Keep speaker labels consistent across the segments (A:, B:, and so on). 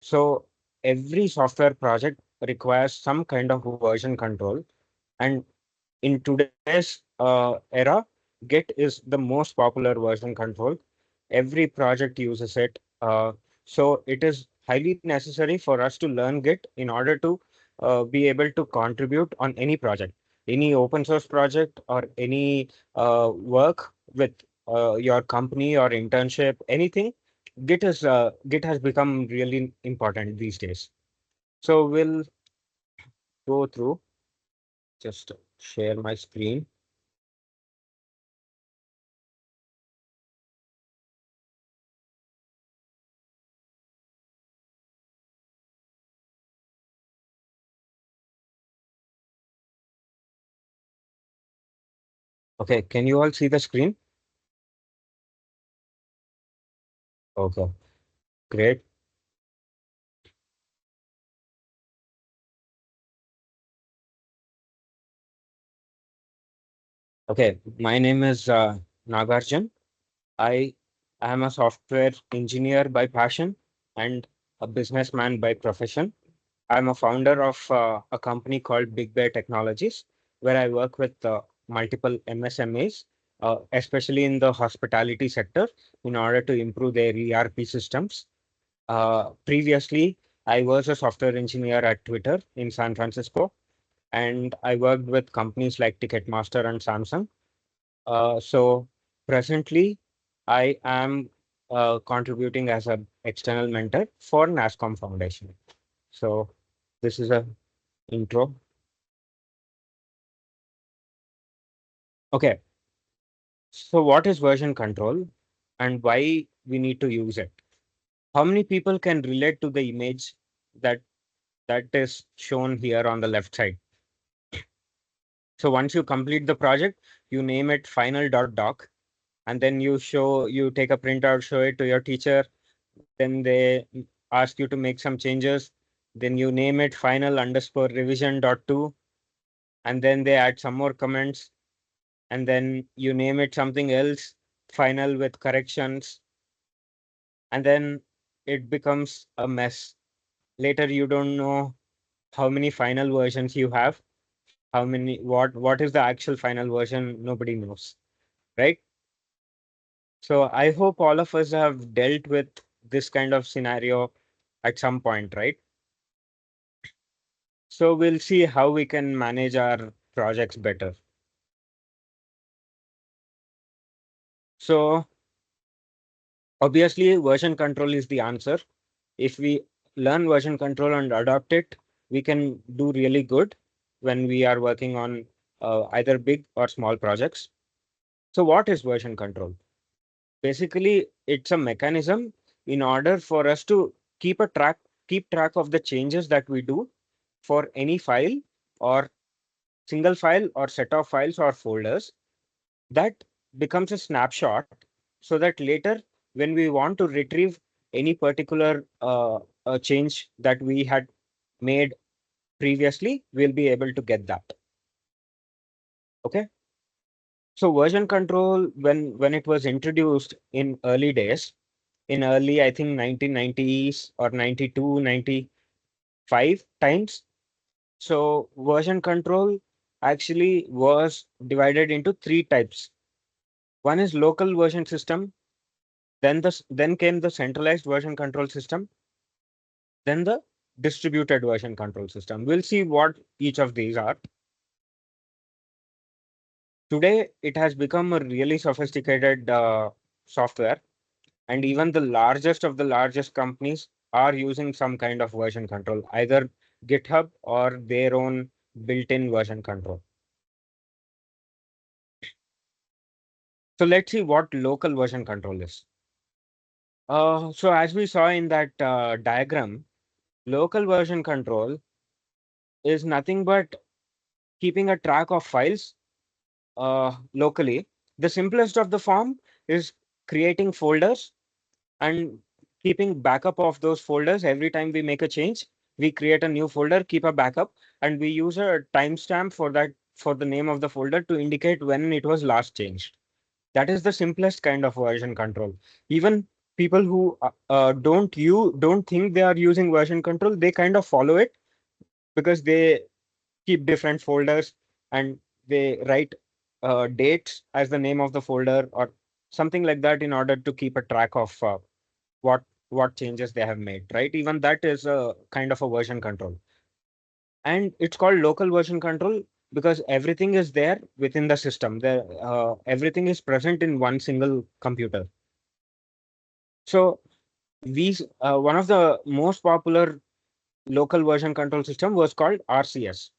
A: So every software project requires some kind of version control. And in today's era, Git is the most popular version control. Every project uses it. So it is highly necessary for us to learn Git in order to be able to contribute on any project, any open source project, or any work with your company or internship, anything. Git has become really important these days. So we'll go through, just share my screen. Okay, can you all see the screen? Okay, great. Okay, my name is Nagarjun. I am a software engineer by passion and a businessman by profession. I'm a founder of a company called Big Bear Technologies, where I work with multiple MSMEs, especially in the hospitality sector, in order to improve their ERP systems. Previously, I was a software engineer at Twitter in San Francisco, and I worked with companies like Ticketmaster and Samsung. So presently, I am contributing as an external mentor for NASCOM Foundation. So this is a intro. Okay, so what is version control and why we need to use it? How many people can relate to the image that that is shown here on the left side? So once you complete the project, you name it final.doc, and then you take a printout, show it to your teacher. Then they ask you to make some changes. Then you name it final underscore revision dot two, and then they add some more comments, and then you name it something else, final with corrections, and then it becomes a mess. Later, you don't know how many final versions you have, how many, what is the actual final version, nobody knows, right? So I hope all of us have dealt with this kind of scenario at some point, right? So we'll see how we can manage our projects better. So obviously, version control is the answer. If we learn version control and adopt it, we can do really good when we are working on either big or small projects. So what is version control? Basically, it's a mechanism in order for us to keep track of the changes that we do for any file or single file or set of files or folders. That becomes a snapshot so that later when we want to retrieve any particular change that we had made previously, we'll be able to get that. Okay. So version control, when it was introduced in early days, in early, I think 1990s or 92, 95 times. So version control actually was divided into three types. One is local version system, then came the centralized version control system, then the distributed version control system. We'll see what each of these are. Today, it has become a really sophisticated software, and even the largest of the largest companies are using some kind of version control, either GitHub or their own built-in version control. So let's see what local version control is. So as we saw in that diagram, local version control is nothing but keeping a track of files locally. The simplest of the form is creating folders and keeping backup of those folders. Every time we make a change, we create a new folder, keep a backup, and we use a timestamp for that, for the name of the folder, to indicate when it was last changed. That is the simplest kind of version control. Even people who don't think they are using version control, they kind of follow it because they keep different folders and they write dates as the name of the folder or something like that in order to keep a track of what what changes they have made, right? Even that is a kind of a version control. And it's called local version control because everything is there within the system. Everything is present in one single computer. So one of the most popular local version control system was called RCS.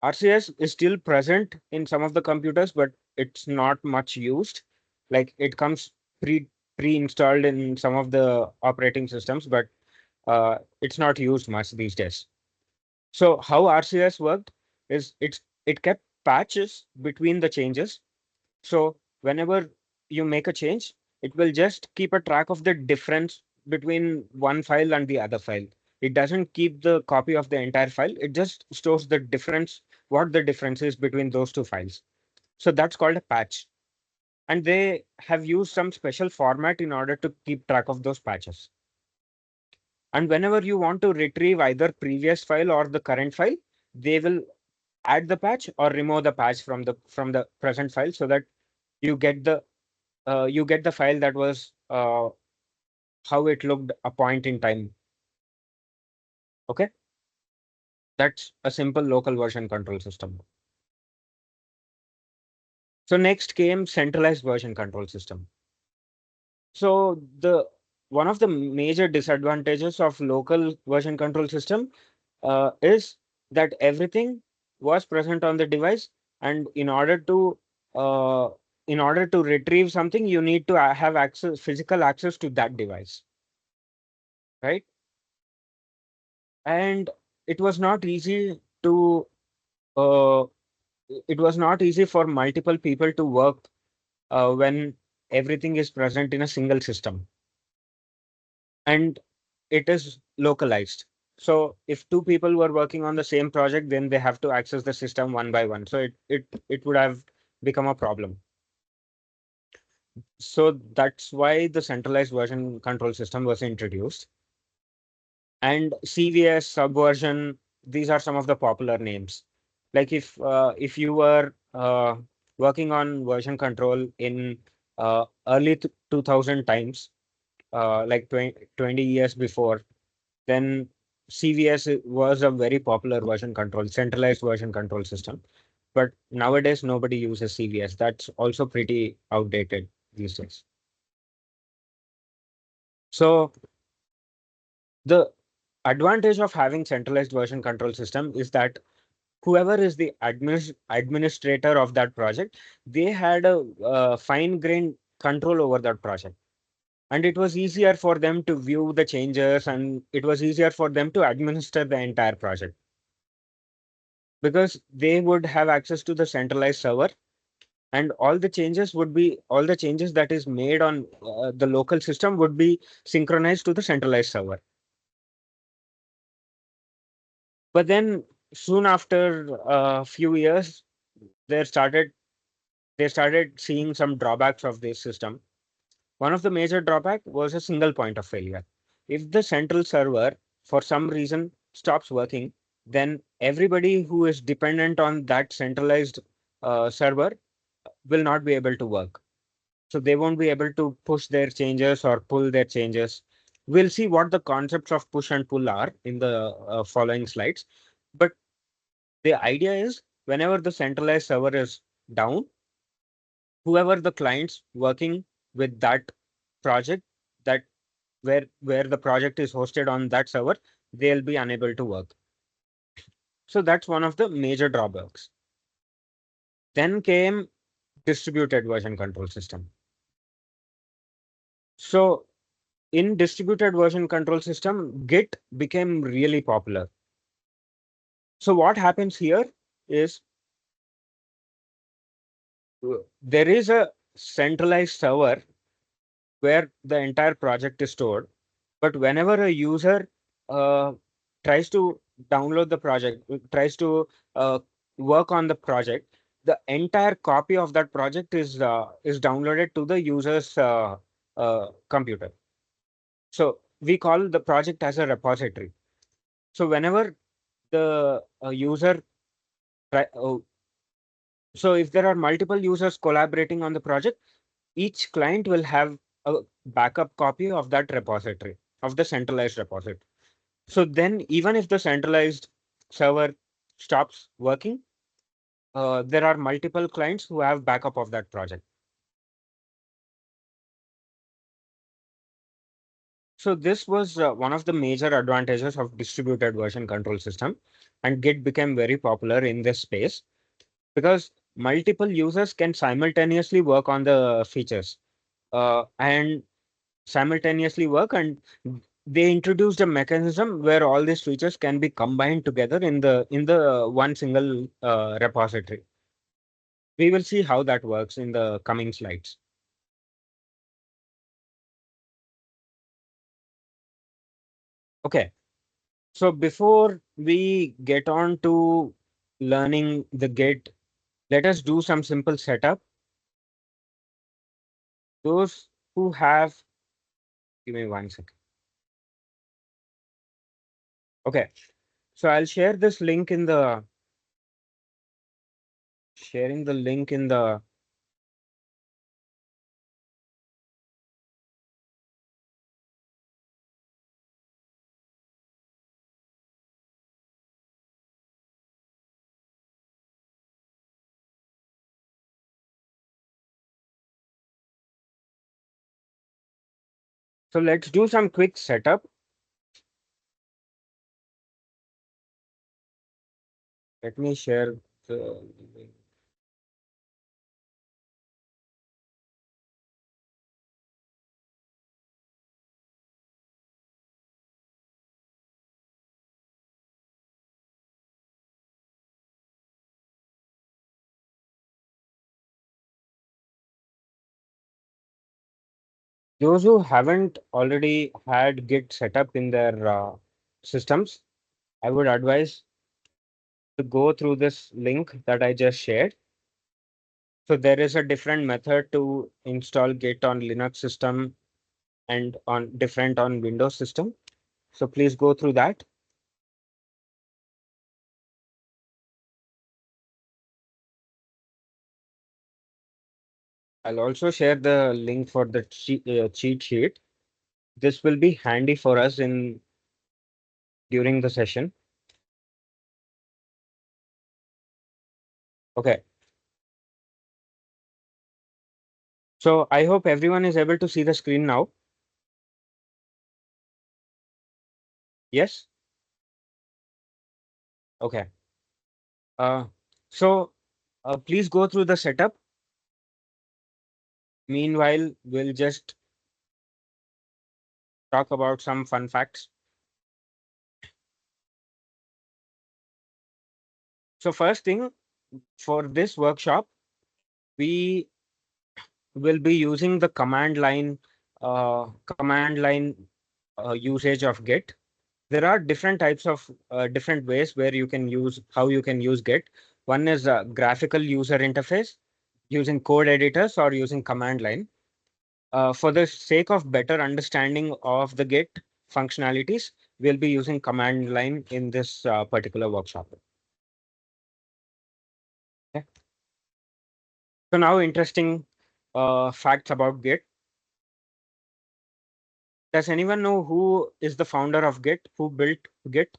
A: RCS is still present in some of the computers, but it's not much used. Like it comes pre-installed in some of the operating systems, but it's not used much these days. So how RCS worked is it kept patches between the changes. So whenever you make a change, it will just keep a track of the difference between one file and the other file. It doesn't keep the copy of the entire file. It just stores the difference, what the difference is between those two files. So that's called a patch. And they have used some special format in order to keep track of those patches. And whenever you want to retrieve either previous file or the current file, they will add the patch or remove the patch from the present file so that you get the file that was how it looked a point in time. Okay, that's a simple local version control system. So next came centralized version control system. So the one of the major disadvantages of local version control system is that everything was present on the device, and uh, in order to retrieve something, you need to have access, physical access to that device, right? And it was not easy to uh, it was not easy for multiple people to work when everything is present in a single system and it is localized. So if two people were working on the same project, then they have to access the system one by one. So it would have become a problem. So that's why the centralized version control system was introduced. And CVS, Subversion, these are some of the popular names. Like if you were working on version control in early 2000 times, like 20 years before, then CVS was a very popular version control, centralized version control system. But nowadays, nobody uses CVS. That's also pretty outdated these days. So the advantage of having centralized version control system is that whoever is the administrator of that project, they had a fine-grained control over that project. And it was easier for them to view the changes and it was easier for them to administer the entire project because they would have access to the centralized server and all the changes that is made on the local system would be synchronized to the centralized server. But then soon after a few years, there started they started seeing some drawbacks of this system. One of the major drawback was a single point of failure. If the central server, for some reason, stops working, then everybody who is dependent on that centralized server will not be able to work. So they won't be able to push their changes or pull their changes. We'll see what the concepts of push and pull are in the following slides. But the idea is whenever the centralized server is down, whoever the clients working with that project, that where the project is hosted on that server, they'll be unable to work. So that's one of the major drawbacks. Then came distributed version control system. So in distributed version control system, Git became really popular. So what happens here is there is a centralized server where the entire project is stored. But whenever a user uh, tries to download the project, tries to work on the project, the entire copy of that project is downloaded to the user's computer. So we call the project as a repository. So whenever the user, so if there are multiple users collaborating on the project, each client will have a backup copy of that repository, of the centralized repository. So then even if the centralized server stops working, there are multiple clients who have backup of that project. So this was one of the major advantages of distributed version control system, and Git became very popular in this space because multiple users can simultaneously work on the features and simultaneously work, and they introduced a mechanism where all these features can be combined together in the one single repository. We will see how that works in the coming slides. Okay, so before we get on to learning the Git, let us do some simple setup. Those who have, give me 1 second. Okay, so I'll share this link in the, sharing the link in the, so let's do some quick setup. Let me share the link. Those who haven't already had Git setup in their systems, I would advise to go through this link that I just shared. So there is a different method to install Git on Linux system and on different on Windows system. So please go through that. I'll also share the link for the cheat sheet. This will be handy for us in during the session. Okay. So I hope everyone is able to see the screen now. Yes? Okay. Uh, so please go through the setup. Meanwhile, we'll just talk about some fun facts. So first thing, for this workshop, we will be using the command line usage of Git. There are different types of different ways where you can use how you can use Git. One is a graphical user interface using code editors or using command line. For the sake of better understanding of the Git functionalities, we'll be using command line in this particular workshop. Okay. So now interesting facts about Git. Does anyone know who is the founder of Git? Who built Git?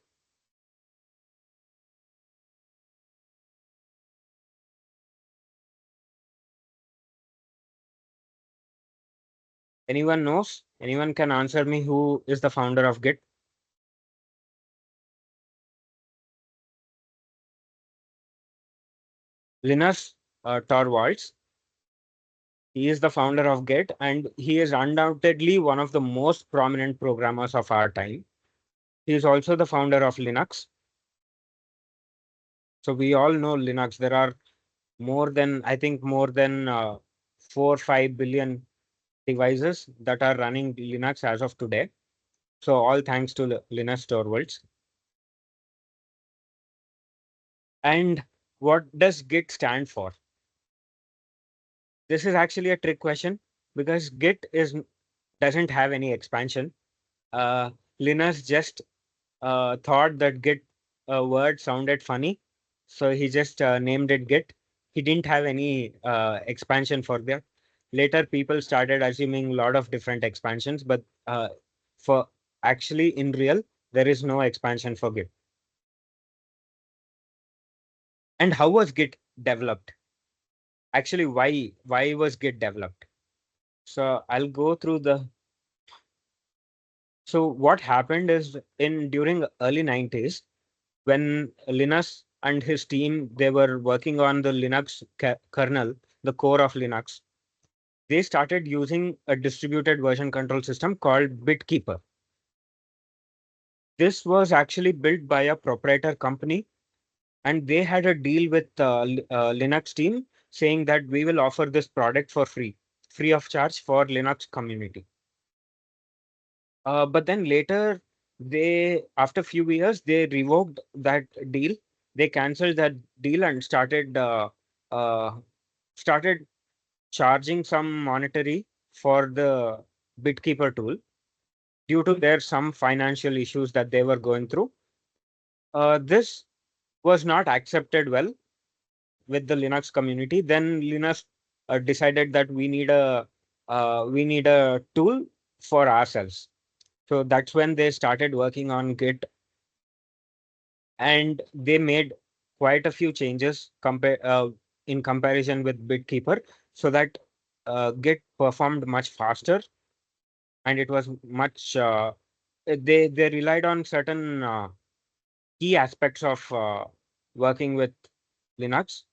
A: Anyone knows? Anyone can answer me who is the founder of Git? Linus Torvalds. He is the founder of Git, and he is undoubtedly one of the most prominent programmers of our time. He is also the founder of Linux. So we all know Linux. There are more than, I think, more than 4 or 5 billion devices that are running Linux as of today. So all thanks to Linus Torvalds. And what does Git stand for? This is actually a trick question because Git is doesn't have any expansion. Uh, Linus just thought that Git word sounded funny, so he just named it Git. He didn't have any expansion for that. Later, people started assuming a lot of different expansions, but for actually in real, there is no expansion for Git. And how was Git developed? Actually, why was Git developed? So I'll go through the. So what happened is in during early 90s, when Linus and his team they were working on the Linux kernel, the core of Linux, they started using a distributed version control system called BitKeeper. This was actually built by a proprietor company, and they had a deal with Linux team saying that we will offer this product for free of charge for Linux community. But then later, after a few years, they revoked that deal. They canceled that deal and uh, started charging some monetary for the BitKeeper tool due to their some financial issues that they were going through. This was not accepted well with the Linux community. Then Linux decided that we need a tool for ourselves. So that's when they started working on Git, and they made quite a few changes in comparison with BitKeeper, so that Git performed much faster, and it was much. They relied on certain key aspects of working with Linux.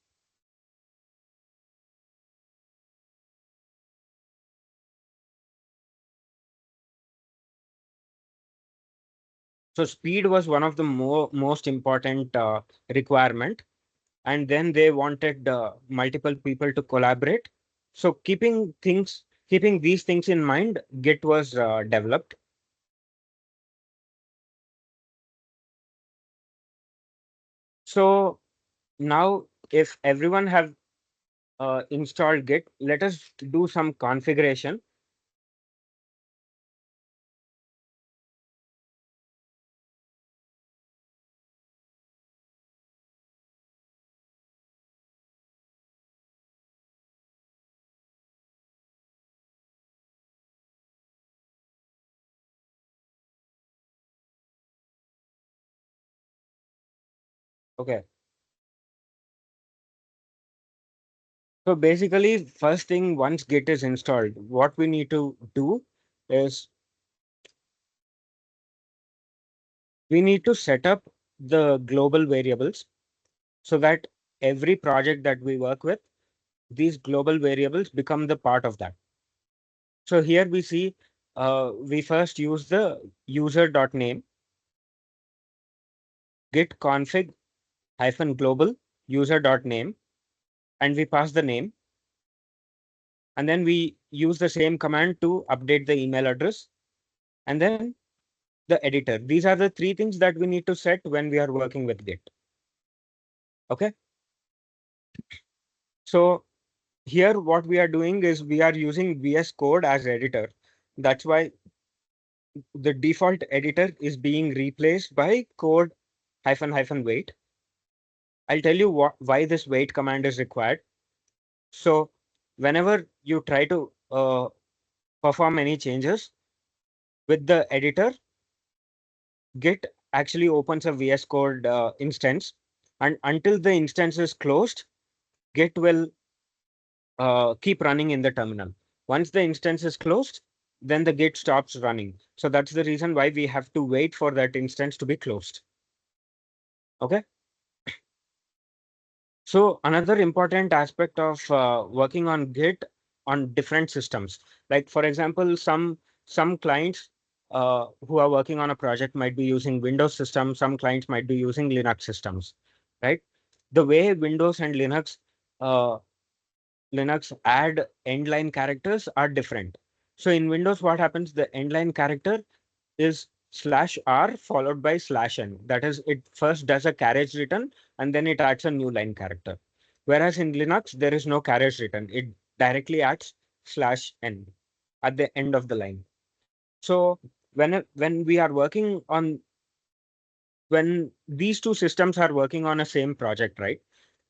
A: So speed was one of the most important requirement, and then they wanted multiple people to collaborate. So keeping these things in mind, Git was developed. So now, if everyone have installed Git, let us do some configuration. Okay. So basically, first thing, once Git is installed, what we need to do is we need to set up the global variables so that every project that we work with, these global variables become the part of that. So here we see we first use the user.name git config hyphen global user.name, and we pass the name, and then we use the same command to update the email address, and then the editor. These are the three things that we need to set when we are working with Git. Okay. So here what we are doing is we are using VS Code as editor. That's why the default editor is being replaced by code hyphen hyphen wait. I'll tell you why this wait command is required. So whenever you try to perform any changes with the editor, Git actually opens a VS Code instance, and until the instance is closed, Git will keep running in the terminal. Once the instance is closed, then the Git stops running. So that's the reason why we have to wait for that instance to be closed. Okay. So another important aspect of working on Git on different systems, like for example, some clients who are working on a project might be using Windows systems. Some clients might be using Linux systems, right? The way Windows and uh, Linux add end line characters are different. So in Windows, what happens? The end line character is /r followed by /n. That is, it first does a carriage return and then it adds a new line character. Whereas in Linux, there is no carriage return. It directly adds /n at the end of the line. So when we are working on when these two systems are working on a same project, right?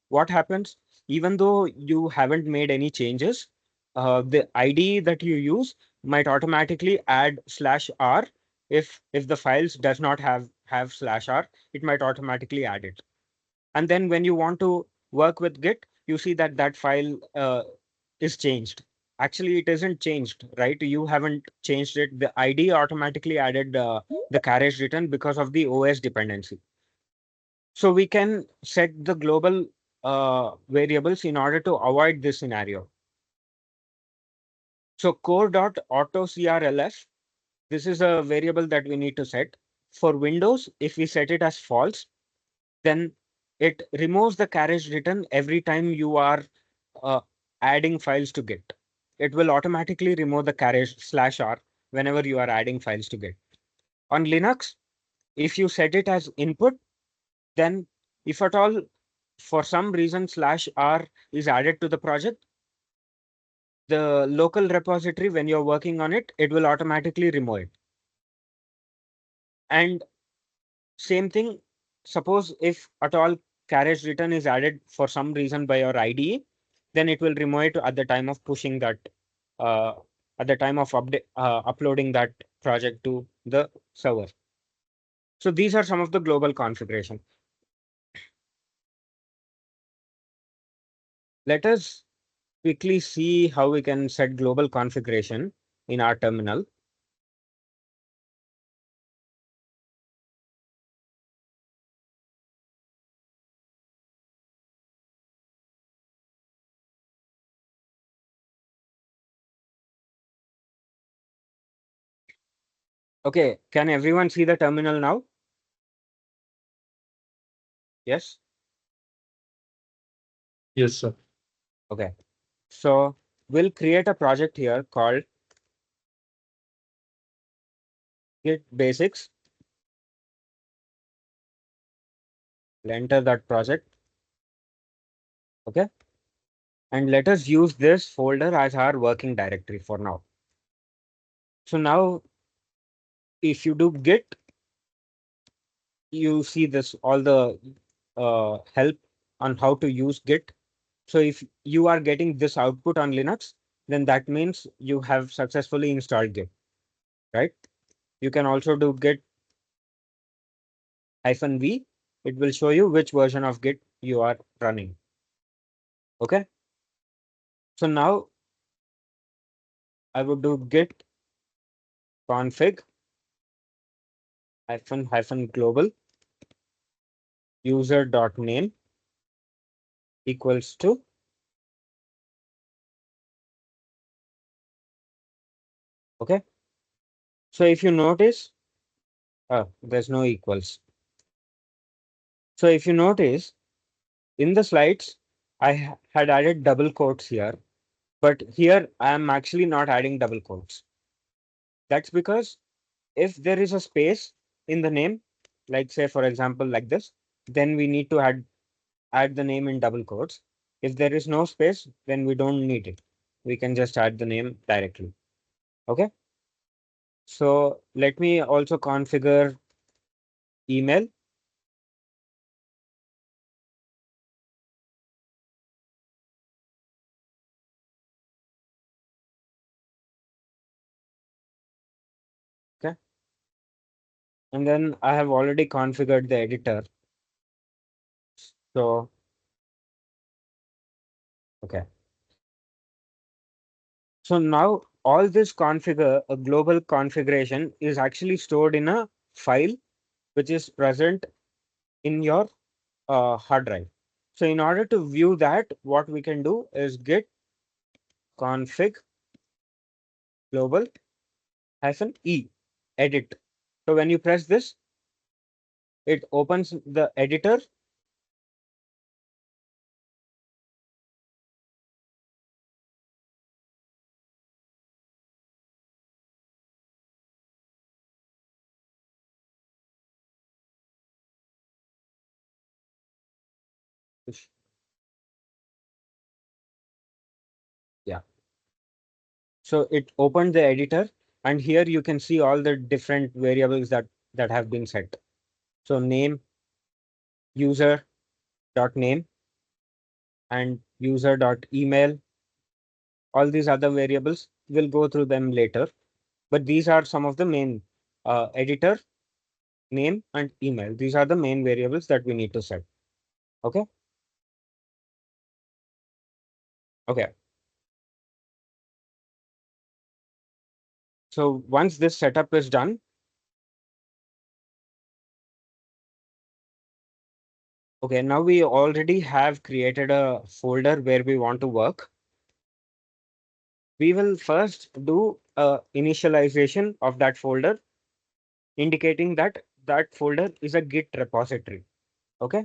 A: What happens, even though you haven't made any changes, the IDE that you use might automatically add /r. If the files does not have /r, it might automatically add it. And then when you want to work with Git, you see that that file is changed. Actually, it isn't changed, right? You haven't changed it. The IDE automatically added the carriage return because of the OS dependency. So we can set the global variables in order to avoid this scenario. So core.autocrlf, this is a variable that we need to set. For Windows, if we set it as false, then it removes the carriage return every time you are uh, adding files to Git. It will automatically remove the carriage /r whenever you are adding files to Git. On Linux, if you set it as input, then if at all for some reason /r is added to the project, the local repository, when you're working on it, it will automatically remove it. And same thing, suppose if at all carriage return is added for some reason by your IDE, then it will remove it at the time of pushing that, uh, at the time of uploading that project to the server. So these are some of the global configuration. Let us quickly see how we can set global configuration in our terminal. Okay, can everyone see the terminal now? Yes?
B: Yes, sir.
A: Okay. So we'll create a project here called Git Basics. We'll enter that project. Okay. And let us use this folder as our working directory for now. So now if you do Git, you see this all the help on how to use Git. So if you are getting this output on Linux, then that means you have successfully installed Git, right? You can also do Git -v. It will show you which version of Git you are running. Okay. So now I would do git config -global user.name equals to, okay. So if you notice, there's no equals. So if you notice in the slides, I had added double quotes here, but here I am actually not adding double quotes. That's because if there is a space in the name, like say, for example, like this, then we need to add the name in double quotes. If there is no space, then we don't need it. We can just add the name directly. Okay. So let me also configure email. Okay. And then I have already configured the editor. So, okay. So now all this a global configuration is actually stored in a file which is present in your hard drive. So in order to view that, what we can do is git config global -e edit. So when you press this, it opens the editor. Yeah. So it opened the editor, And here you can see all the different variables that have been set. So name, user dot name, and user dot email. All these other variables, we'll go through them later. But these are some of the main editor, name, and email. These are the main variables that we need to set. Okay. Okay. So once this setup is done, okay, now we already have created a folder where we want to work. We will first do a initialization of that folder, indicating that that folder is a Git repository. Okay.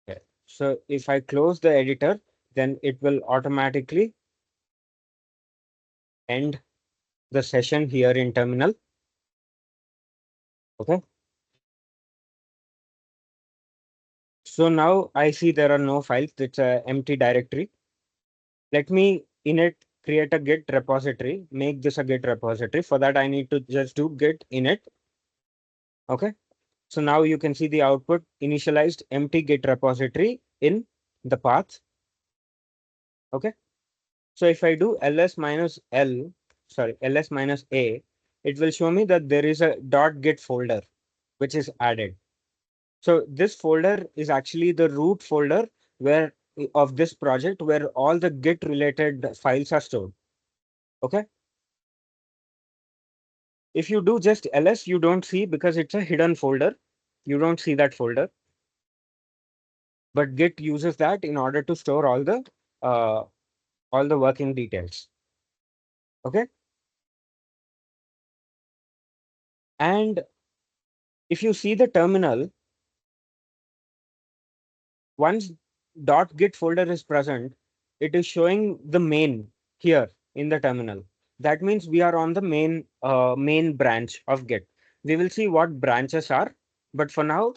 A: Okay. So if I close the editor, then it will automatically end the session here in terminal. Okay. So now I see there are no files. It's a empty directory. Let me init create a Git repository, make this a Git repository. For that, I need to just do git init. Okay. So now you can see the output initialized empty Git repository in the path. Okay. So if I do ls minus l, sorry, ls minus a, it will show me that there is a .git folder which is added. So this folder is actually the root folder where of this project where all the Git related files are stored. Okay. If you do just ls, you don't see because it's a hidden folder. You don't see that folder. But Git uses that in order to store uh, all the working details. Okay. And if you see the terminal, once .git folder is present, it is showing the main here in the terminal. That means we are on the main branch of Git. We will see what branches are, but for now,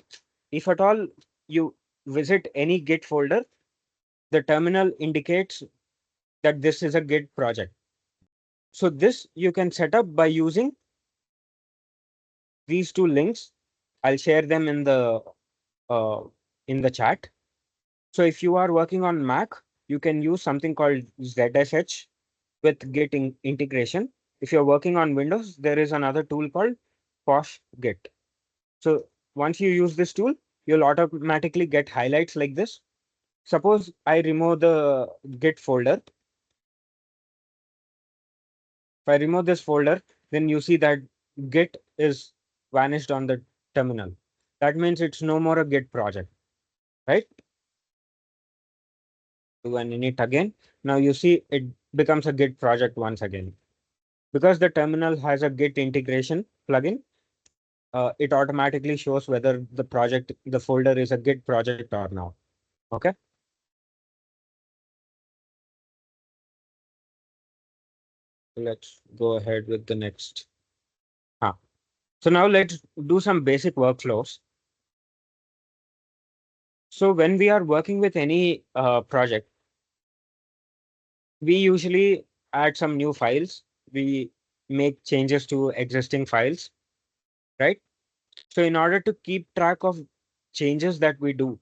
A: if at all you visit any Git folder, the terminal indicates that this is a Git project. So this you can set up by using these two links. I'll share them uh, in the chat. So if you are working on Mac, you can use something called ZSH with Git integration. If you're working on Windows, there is another tool called Posh Git. So once you use this tool, you'll automatically get highlights like this. Suppose I remove the Git folder. If I remove this folder, then you see that Git is vanished on the terminal. That means it's no more a Git project, right? Do an init again. Now you see it becomes a Git project once again. Because the terminal has a Git integration plugin, it automatically shows whether the folder is a Git project or not. Okay. Let's go ahead with the next. Huh. So now let's do some basic workflows. So when we are working with any project, we usually add some new files. We make changes to existing files, right? So in order to keep track of changes that we do,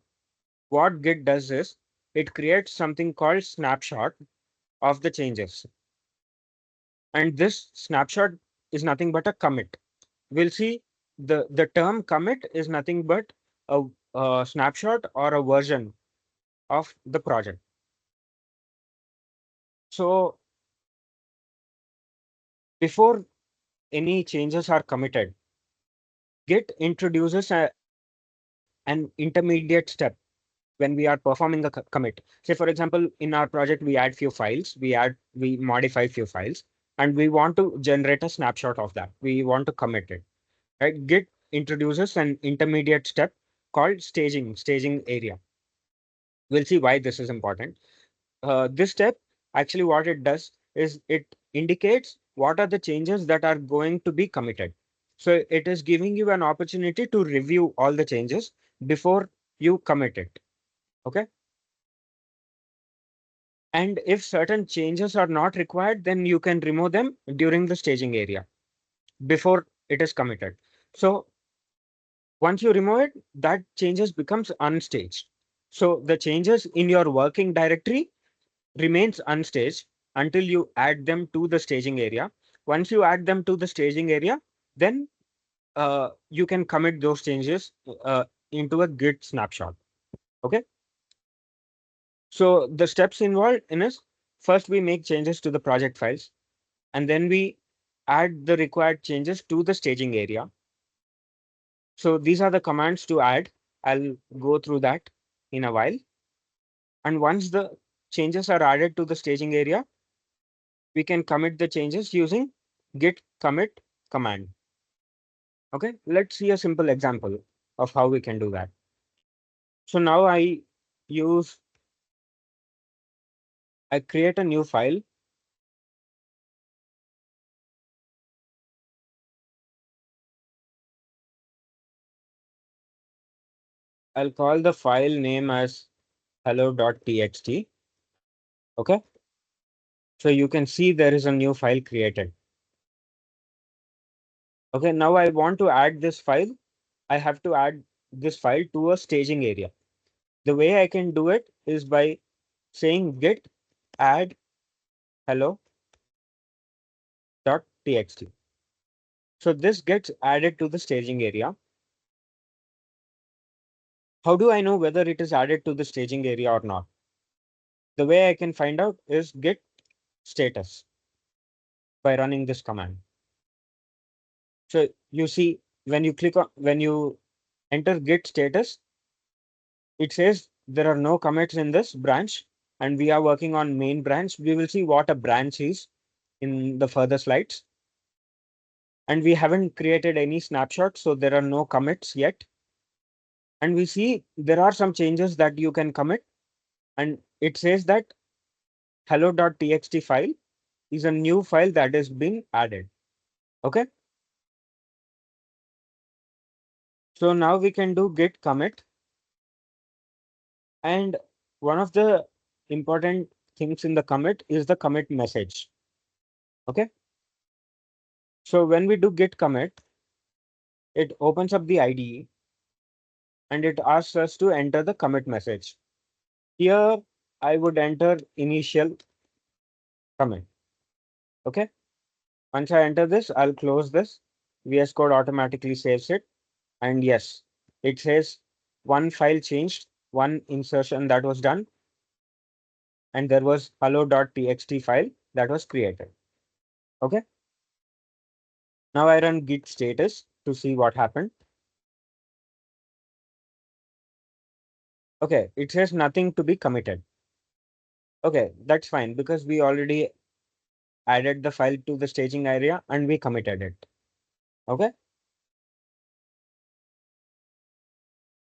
A: what Git does is it creates something called snapshot of the changes. And this snapshot is nothing but a commit. We'll see the term commit is nothing but a snapshot or a version of the project. So before any changes are committed, Git introduces an intermediate step when we are performing a commit. Say, for example, in our project, we add few files, we modify few files, and we want to generate a snapshot of that. We want to commit it, right? Git introduces an intermediate step called staging area. We'll see why this is important. This step, actually what it does is it indicates what are the changes that are going to be committed. So it is giving you an opportunity to review all the changes before you commit it. Okay. And if certain changes are not required, then you can remove them during the staging area before it is committed. So once you remove it, that changes becomes unstaged. So the changes in your working directory remains unstaged until you add them to the staging area. Once you add them to the staging area, then you can commit those changes into a Git snapshot. Okay. So the steps involved in is, first we make changes to the project files, and then we add the required changes to the staging area. So these are the commands to add. I'll go through that in a while. And once the changes are added to the staging area, we can commit the changes using git commit command. Okay, let's see a simple example of how we can do that. So now use, I create a new file. I'll call the file name as hello.txt. Okay, so you can see there is a new file created. Okay, now I want to add this file. I have to add this file to a staging area. The way I can do it is by saying git add hello.txt. So this gets added to the staging area. How do I know whether it is added to the staging area or not? The way I can find out is git status by running this command. So you see, when you enter git status, it says there are no commits in this branch and we are working on main branch. We will see what a branch is in the further slides. And we haven't created any snapshot, so there are no commits yet. And we see there are some changes that you can commit. And it says that hello.txt file is a new file that is being added. Okay. So now we can do git commit. And one of the important things in the commit is the commit message. Okay. So when we do git commit, it opens up the IDE and it asks us to enter the commit message. Here, I would enter initial commit. Okay. Once I enter this, I'll close this. VS Code automatically saves it. And yes, it says one file changed, one insertion that was done, and there was hello.txt file that was created. Okay. Now I run git status to see what happened. Okay, it says nothing to be committed. Okay, that's fine because we already added the file to the staging area and we committed it. Okay.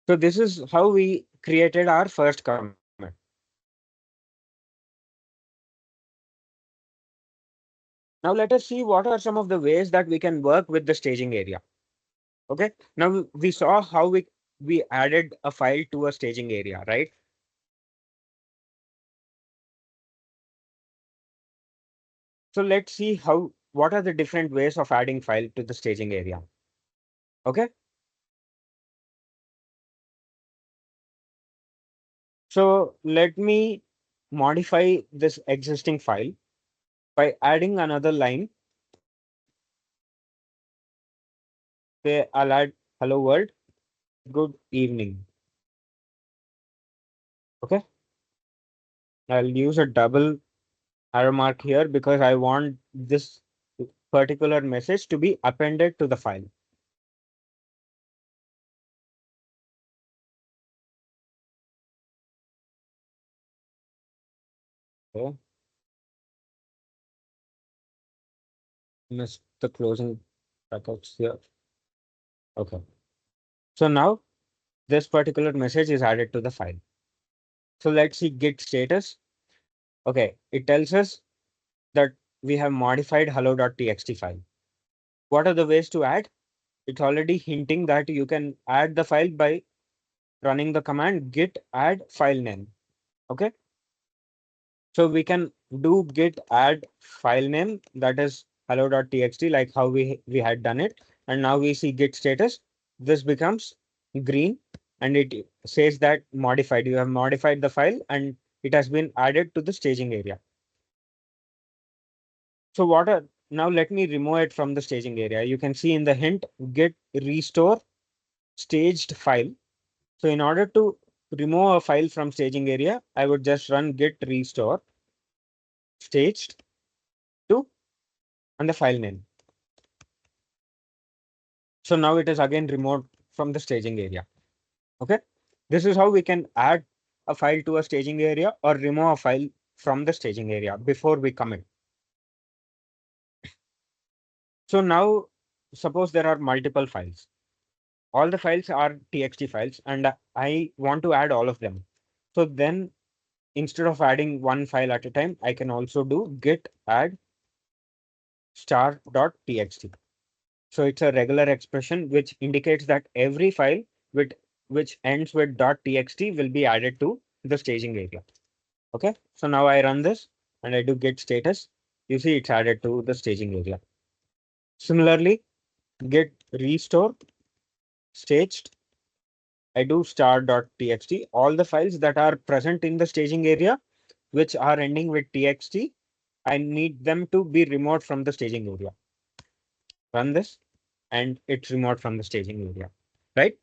A: So this is how we created our first commit. Now let us see what are some of the ways that we can work with the staging area. Okay. Now we saw how we added a file to a staging area, right? So let's see what are the different ways of adding file to the staging area. Okay. So let me modify this existing file by adding another line. Say I'll add hello world, good evening. Okay. I'll use a double arrow mark here because I want this particular message to be appended to the file. Okay. Missed the closing brackets here. Okay. So now this particular message is added to the file. So let's see git status. Okay. It tells us that we have modified hello.txt file. What are the ways to add? it's already hinting that you can add the file by running the command git add file name. Okay. So we can do git add file name, that is hello.txt, like how we had done it. And now we see git status. This becomes green and it says that modified. You have modified the file and it has been added to the staging area. So now let me remove it from the staging area. You can see in the hint git restore staged file. So in order to remove a file from staging area, I would just run git restore staged to and the file name. So now it is again removed from the staging area. Okay. This is how we can add a file to a staging area or remove a file from the staging area before we commit. So now suppose there are multiple files. All the files are txt files and I want to add all of them. So then instead of adding one file at a time, I can also do git add star.txt. So it's a regular expression which indicates that every file with which ends with .txt will be added to the staging area. Okay, so now I run this and I do git status. You see it's added to the staging area. Similarly, git restore staged. I do star.txt. All the files that are present in the staging area which are ending with txt, I need them to be removed from the staging area. Run this and it's removed from the staging area, right?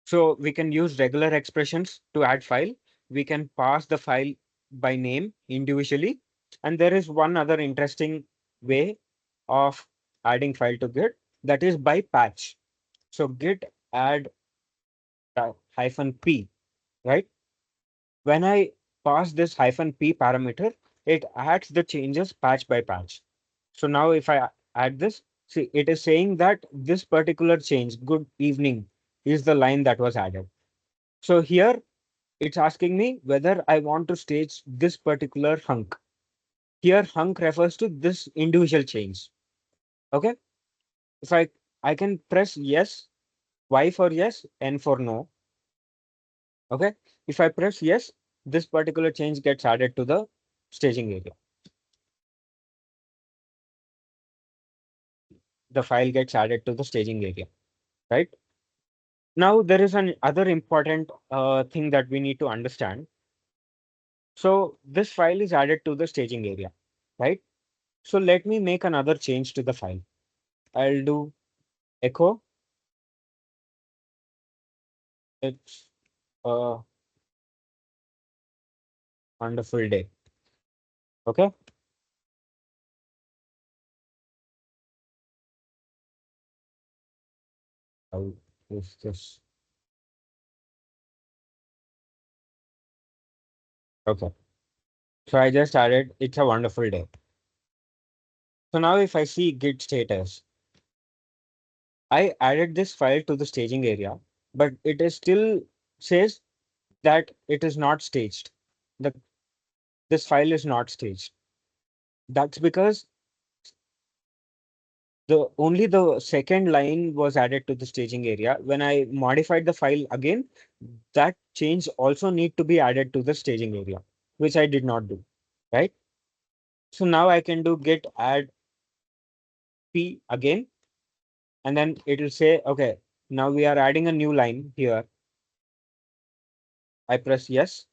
A: So we can use regular expressions to add file. We can pass the file by name individually. And there is one other interesting way of adding file to Git, that is by patch. So git add hyphen p, right? When I pass this hyphen p parameter, it adds the changes patch by patch. So now if I add this, see, it is saying that this particular change, good evening, is the line that was added. So here it's asking me whether I want to stage this particular hunk. Here hunk refers to this individual change. Okay. If I can press yes, Y for yes, N for no. Okay. If I press yes, this particular change gets added to the staging area. The file gets added to the staging area, right? Now there is an other important thing that we need to understand. So this file is added to the staging area, right? So let me make another change to the file. I'll do echo. It's a wonderful day. Okay. How is this? Okay. So I just added it's a wonderful day. So now if I see git status, I added this file to the staging area, but it is still says that it is not staged. The this file is not staged. That's because the second line was added to the staging area. When I modified the file again, that change also need to be added to the staging area, which I did not do, right? So now I can do git add p again, and then it will say, okay, now we are adding a new line here. I press yes.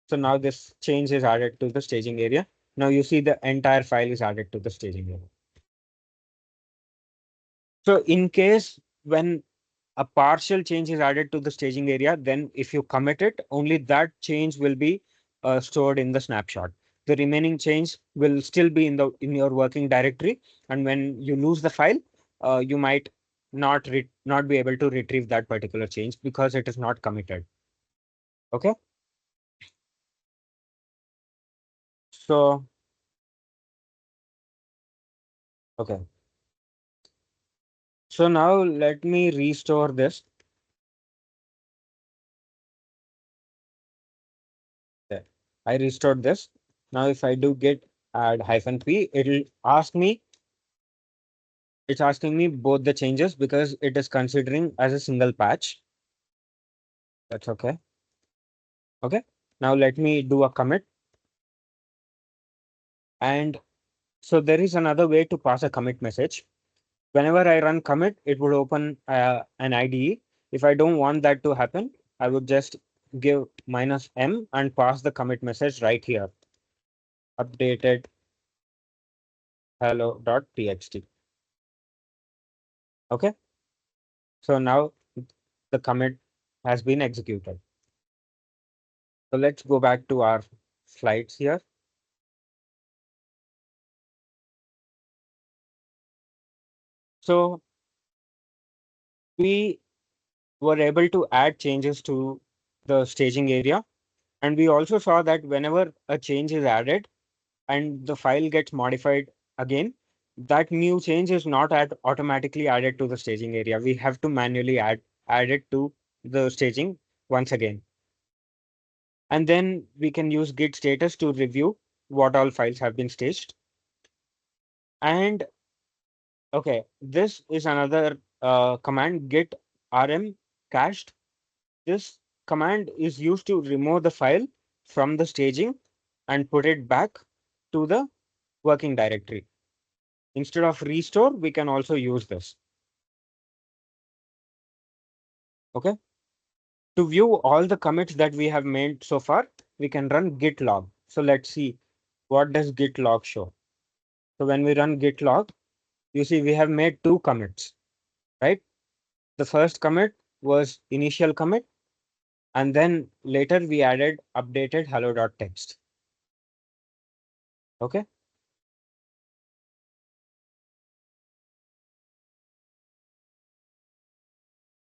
A: So now this change is added to the staging area. Now you see the entire file is added to the staging area. So in case when a partial change is added to the staging area, then if you commit it, only that change will be stored in the snapshot. The remaining change will still be in your working directory, and when you lose the file, you might not be able to retrieve that particular change because it is not committed. Okay, so okay, so now let me restore this. There. I restored this. Now if I do git add hyphen p, it'll ask me It's asking me both the changes because it is considering as a single patch. That's okay. Okay. Now let me do a commit. And so there is another way to pass a commit message. Whenever I run commit, it would open an IDE. If I don't want that to happen, I would just give -m and pass the commit message right here. Updated hello.txt. Okay. So now the commit has been executed. So let's go back to our slides here. So we were able to add changes to the staging area. And we also saw that whenever a change is added and the file gets modified again, that new change is not automatically added to the staging area. We have to manually add it to the staging once again. And then we can use git status to review what all files have been staged. And okay, this is another command, git rm cached. This command is used to remove the file from the staging and put it back to the working directory. Instead of restore, we can also use this. Okay. To view all the commits that we have made so far, we can run git log. So let's see, what does git log show? So when we run git log, you see we have made 2 commits, right? The first commit was initial commit, and then later we added updated hello.txt. Okay.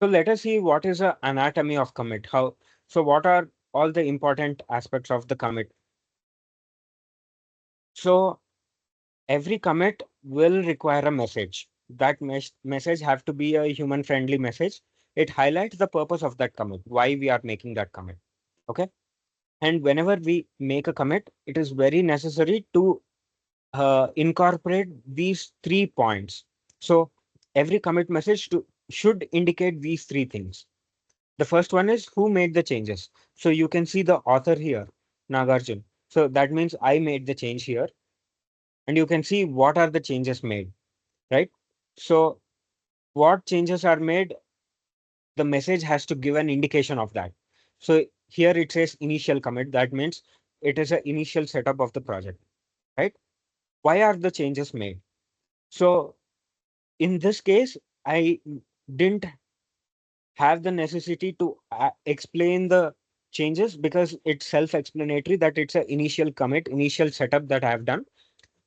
A: So let us see what is the anatomy of commit. So what are all the important aspects of the commit? So every commit will require a message. That message have to be a human friendly message. It highlights the purpose of that commit, why we are making that commit. Okay. And whenever we make a commit, it is very necessary to incorporate these 3 points. So every commit message should indicate these 3 things. The first one is who made the changes. So you can see the author here, Nagarjun. So that means I made the change here. And you can see what are the changes made, right? So what changes are made, the message has to give an indication of that. So here it says initial commit. That means it is an initial setup of the project, right? Why are the changes made? So in this case, I didn't have the necessity to explain the changes because it's self-explanatory that it's an initial commit, initial setup that I have done.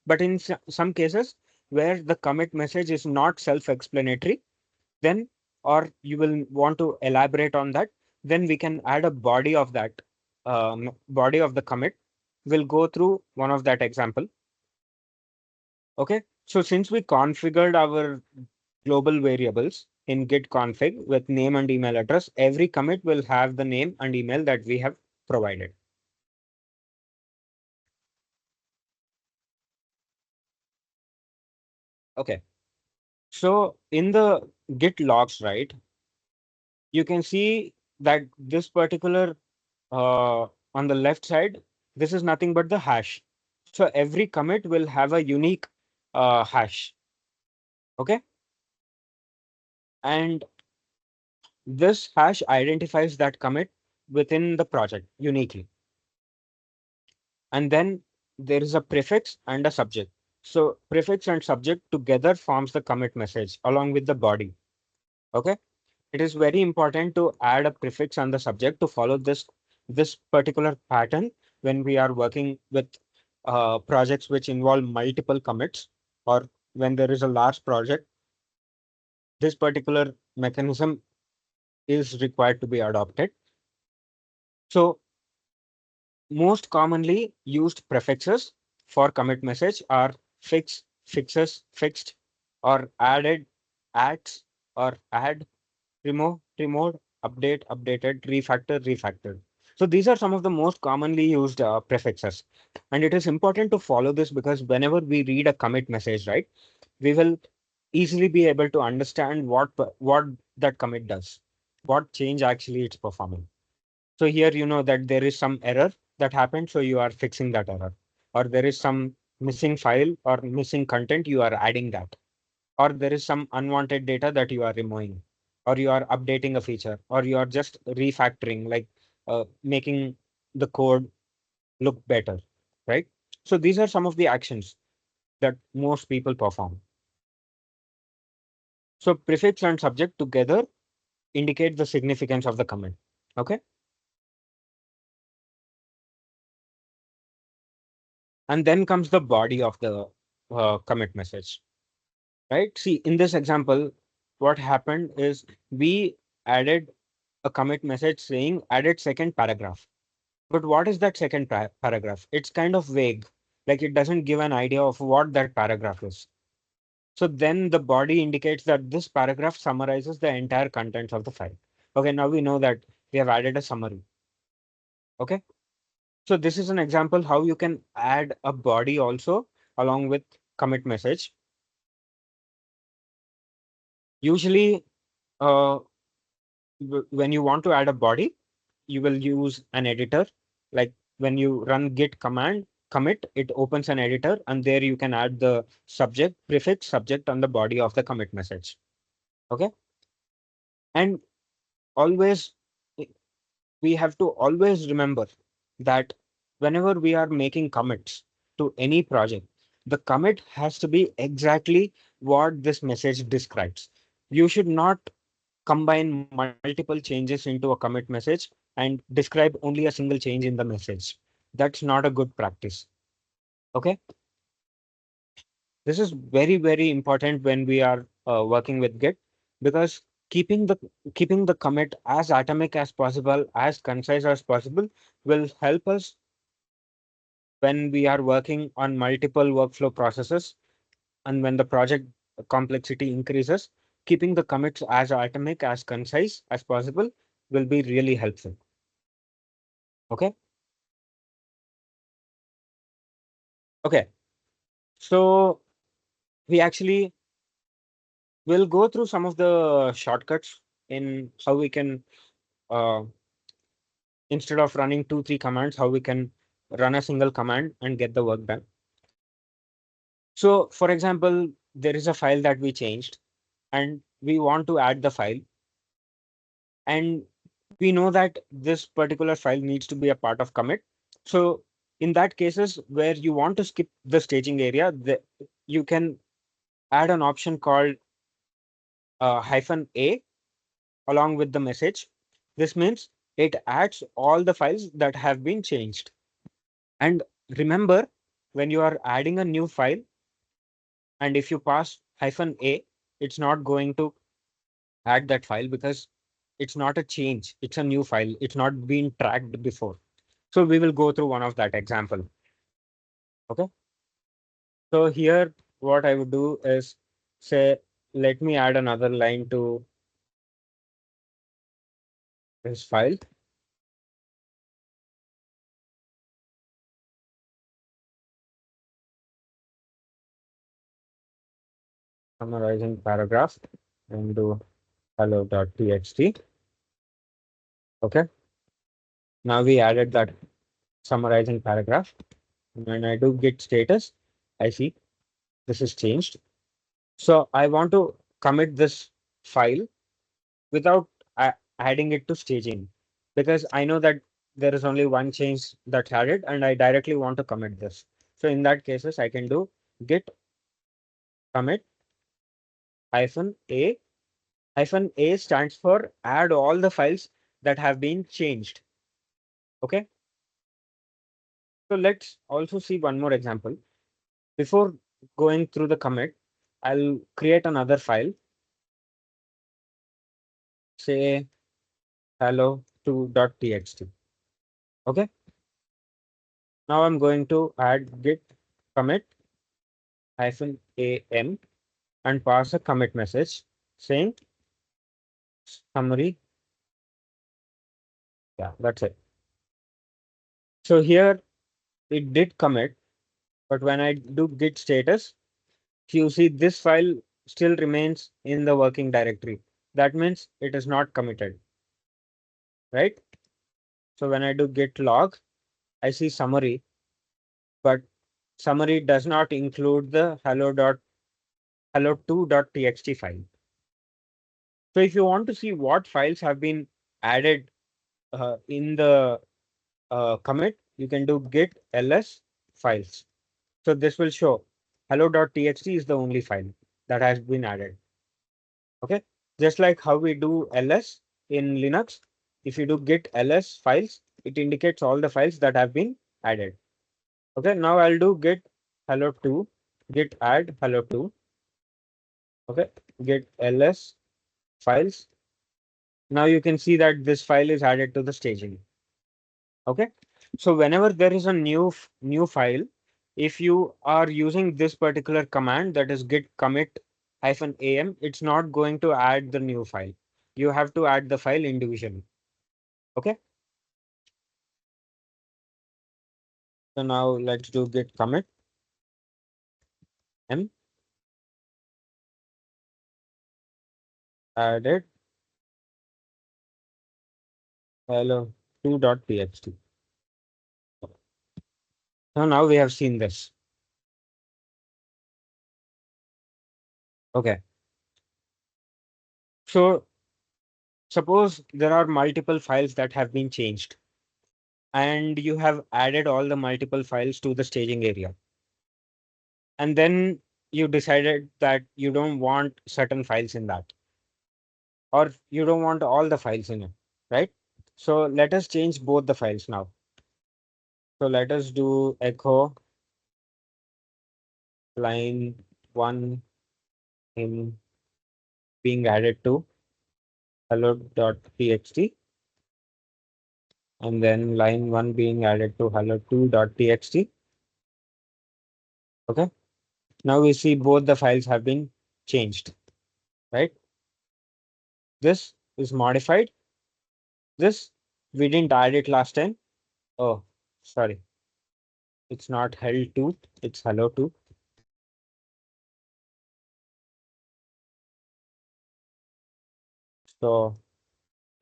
A: But in some cases where the commit message is not self-explanatory, then, or you will want to elaborate on that, then we can add a body of that body of the commit. We'll go through one of that example. Okay. So since we configured our global variables in git config with name and email address, every commit will have the name and email that we have provided. Okay. So in the git logs, right, you can see that this particular on the left side, this is nothing but the hash. So every commit will have a unique hash. Okay. And this hash identifies that commit within the project uniquely. And then there is a prefix and a subject. So prefix and subject together forms the commit message along with the body. Okay. It is very important to add a prefix and the subject to follow this particular pattern when we are working with projects which involve multiple commits, or when there is a large project. This particular mechanism is required to be adopted. So most commonly used prefixes for commit message are fix, fixes, fixed, or added, adds, or add, remove, removed, update, updated, refactor, refactored. So these are some of the most commonly used prefixes. And it is important to follow this because whenever we read a commit message, right, we will easily be able to understand what that commit does, what change actually it's performing. So here you know that there is some error that happened, so you are fixing that error, or there is some missing file or missing content, you are adding that, or there is some unwanted data that you are removing, or you are updating a feature, or you are just refactoring, like making the code look better, right? So these are some of the actions that most people perform. So prefix and subject together indicate the significance of the command. Okay. And then comes the body of the commit message, right? See, in this example, what happened is we added a commit message saying added second paragraph. But what is that second paragraph? It's kind of vague. Like it doesn't give an idea of what that paragraph is. So then the body indicates that this paragraph summarizes the entire contents of the file. Okay, now we know that we have added a summary. Okay. So this is an example how you can add a body also along with commit message. Usually, uh, when you want to add a body, you will use an editor. Like when you run git command commit, it opens an editor and there you can add the subject, prefix, subject on the body of the commit message. Okay. And always, we have to always remember that whenever we are making commits to any project, the commit has to be exactly what this message describes. You should not combine multiple changes into a commit message and describe only a single change in the message. That's not a good practice. Okay. This is very, very important when we are working with Git, because keeping the keeping the commit as atomic as possible, as concise as possible, will help us when we are working on multiple workflow processes, and when the project complexity increases. Keeping the commits as atomic, as concise as possible will be really helpful. Okay. Okay. So we actually will go through some of the shortcuts in how we can, uh, instead of running two, three commands, how we can run a single command and get the work done. So for example, there is a file that we changed and we want to add the file, and we know that this particular file needs to be a part of commit. So in that cases where you want to skip the staging area, you can add an option called -a along with the message. This means it adds all the files that have been changed. And remember, when you are adding a new file, and if you pass -a, it's not going to add that file because it's not a change. It's a new file. It's not been tracked before. So we will go through one of that example. Okay. So here, what I would do is say, let me add another line to this file. Summarizing paragraph and do hello.txt. Okay. Now we added that summarizing paragraph. When I do git status, I see this is changed. So I want to commit this file without adding it to staging, because I know that there is only one change that's added and I directly want to commit this. So in that cases, I can do git commit -a. -a stands for add all the files that have been changed. Okay. So let's also see one more example. Before going through the commit, I'll create another file, say hello2.txt. Okay. Now I'm going to add git commit -am and pass a commit message saying summary. Yeah, that's it. So here it did commit, but when I do git status, you see this file still remains in the working directory. That means it is not committed, right? So when I do git log, I see summary, but summary does not include the hello2.txt file. So if you want to see what files have been added in the commit, you can do git ls files. So this will show hello.txt is the only file that has been added. Okay. Just like how we do ls in Linux, if you do git ls files, it indicates all the files that have been added. Okay. Now I'll do git hello2, git add hello2. Okay. Git ls files. Now you can see that this file is added to the staging. Okay. So whenever there is a new file, if you are using this particular command, that is git commit -am, it's not going to add the new file. You have to add the file individually. Okay. So now let's do git commit m added hello2.txt. So now we have seen this. Okay. So suppose there are multiple files that have been changed and you have added all the multiple files to the staging area. And then you decided that you don't want certain files in that, or you don't want all the files in it, right? So let us change both the files now. So let us do echo line 1 in being added to hello.txt, and then line 1 being added to hello2.txt. Okay. Now we see both the files have been changed, right? This is modified. This we didn't add it last time. Oh, sorry. It's not held to, it's hello to. So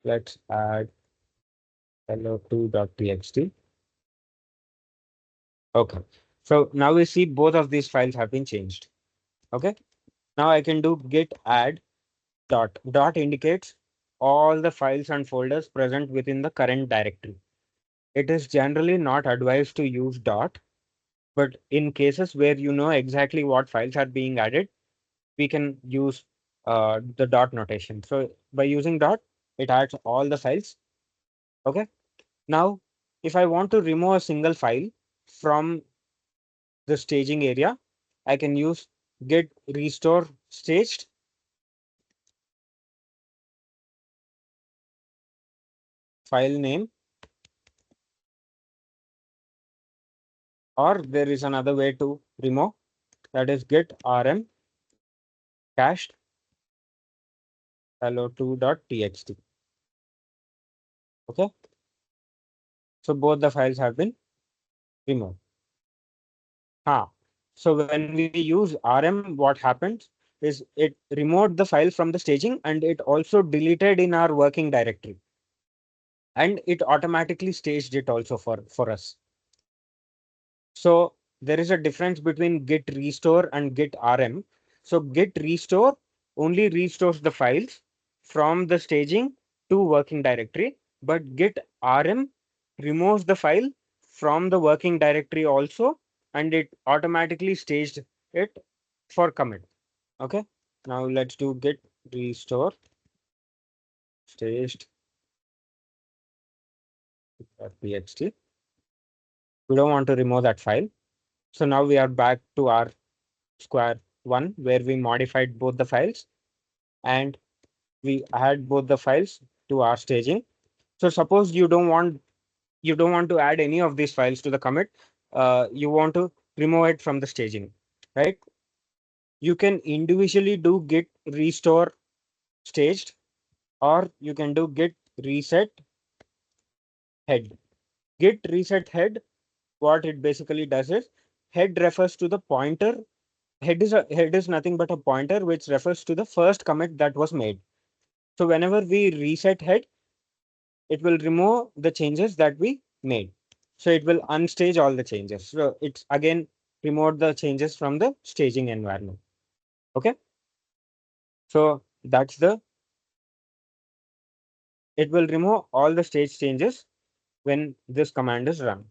A: let's add hello2.txt. Okay. So now we see both of these files have been changed. Okay. Now I can do git add dot. Dot indicates all the files and folders present within the current directory. It is generally not advised to use dot, but in cases where you know exactly what files are being added, we can use the dot notation. So by using dot, it adds all the files. Okay. Now, if I want to remove a single file from the staging area, I can use git restore staged file name, or there is another way to remove, that is git rm cached hello2.txt. Okay. So both the files have been removed. So when we use rm, what happens is it removed the file from the staging and it also deleted in our working directory. And it automatically staged it also for us. So there is a difference between git restore and git rm. So git restore only restores the files from the staging to working directory, but git rm removes the file from the working directory also, and it automatically staged it for commit. Okay. Now let's do git restore staged txt. We don't want to remove that file. So now we are back to our square one where we modified both the files and we add both the files to our staging. So suppose you don't want to add any of these files to the commit. You want to remove it from the staging, right? You can individually do git restore staged, or you can do git reset head. Git reset head, what it basically does is head refers to the pointer head is nothing but a pointer which refers to the first commit that was made. So whenever we reset head, it will remove the changes that we made. So it will unstage all the changes. So it's again remove the changes from the staging environment. Okay. So that's it will remove all the stage changes when this command is run.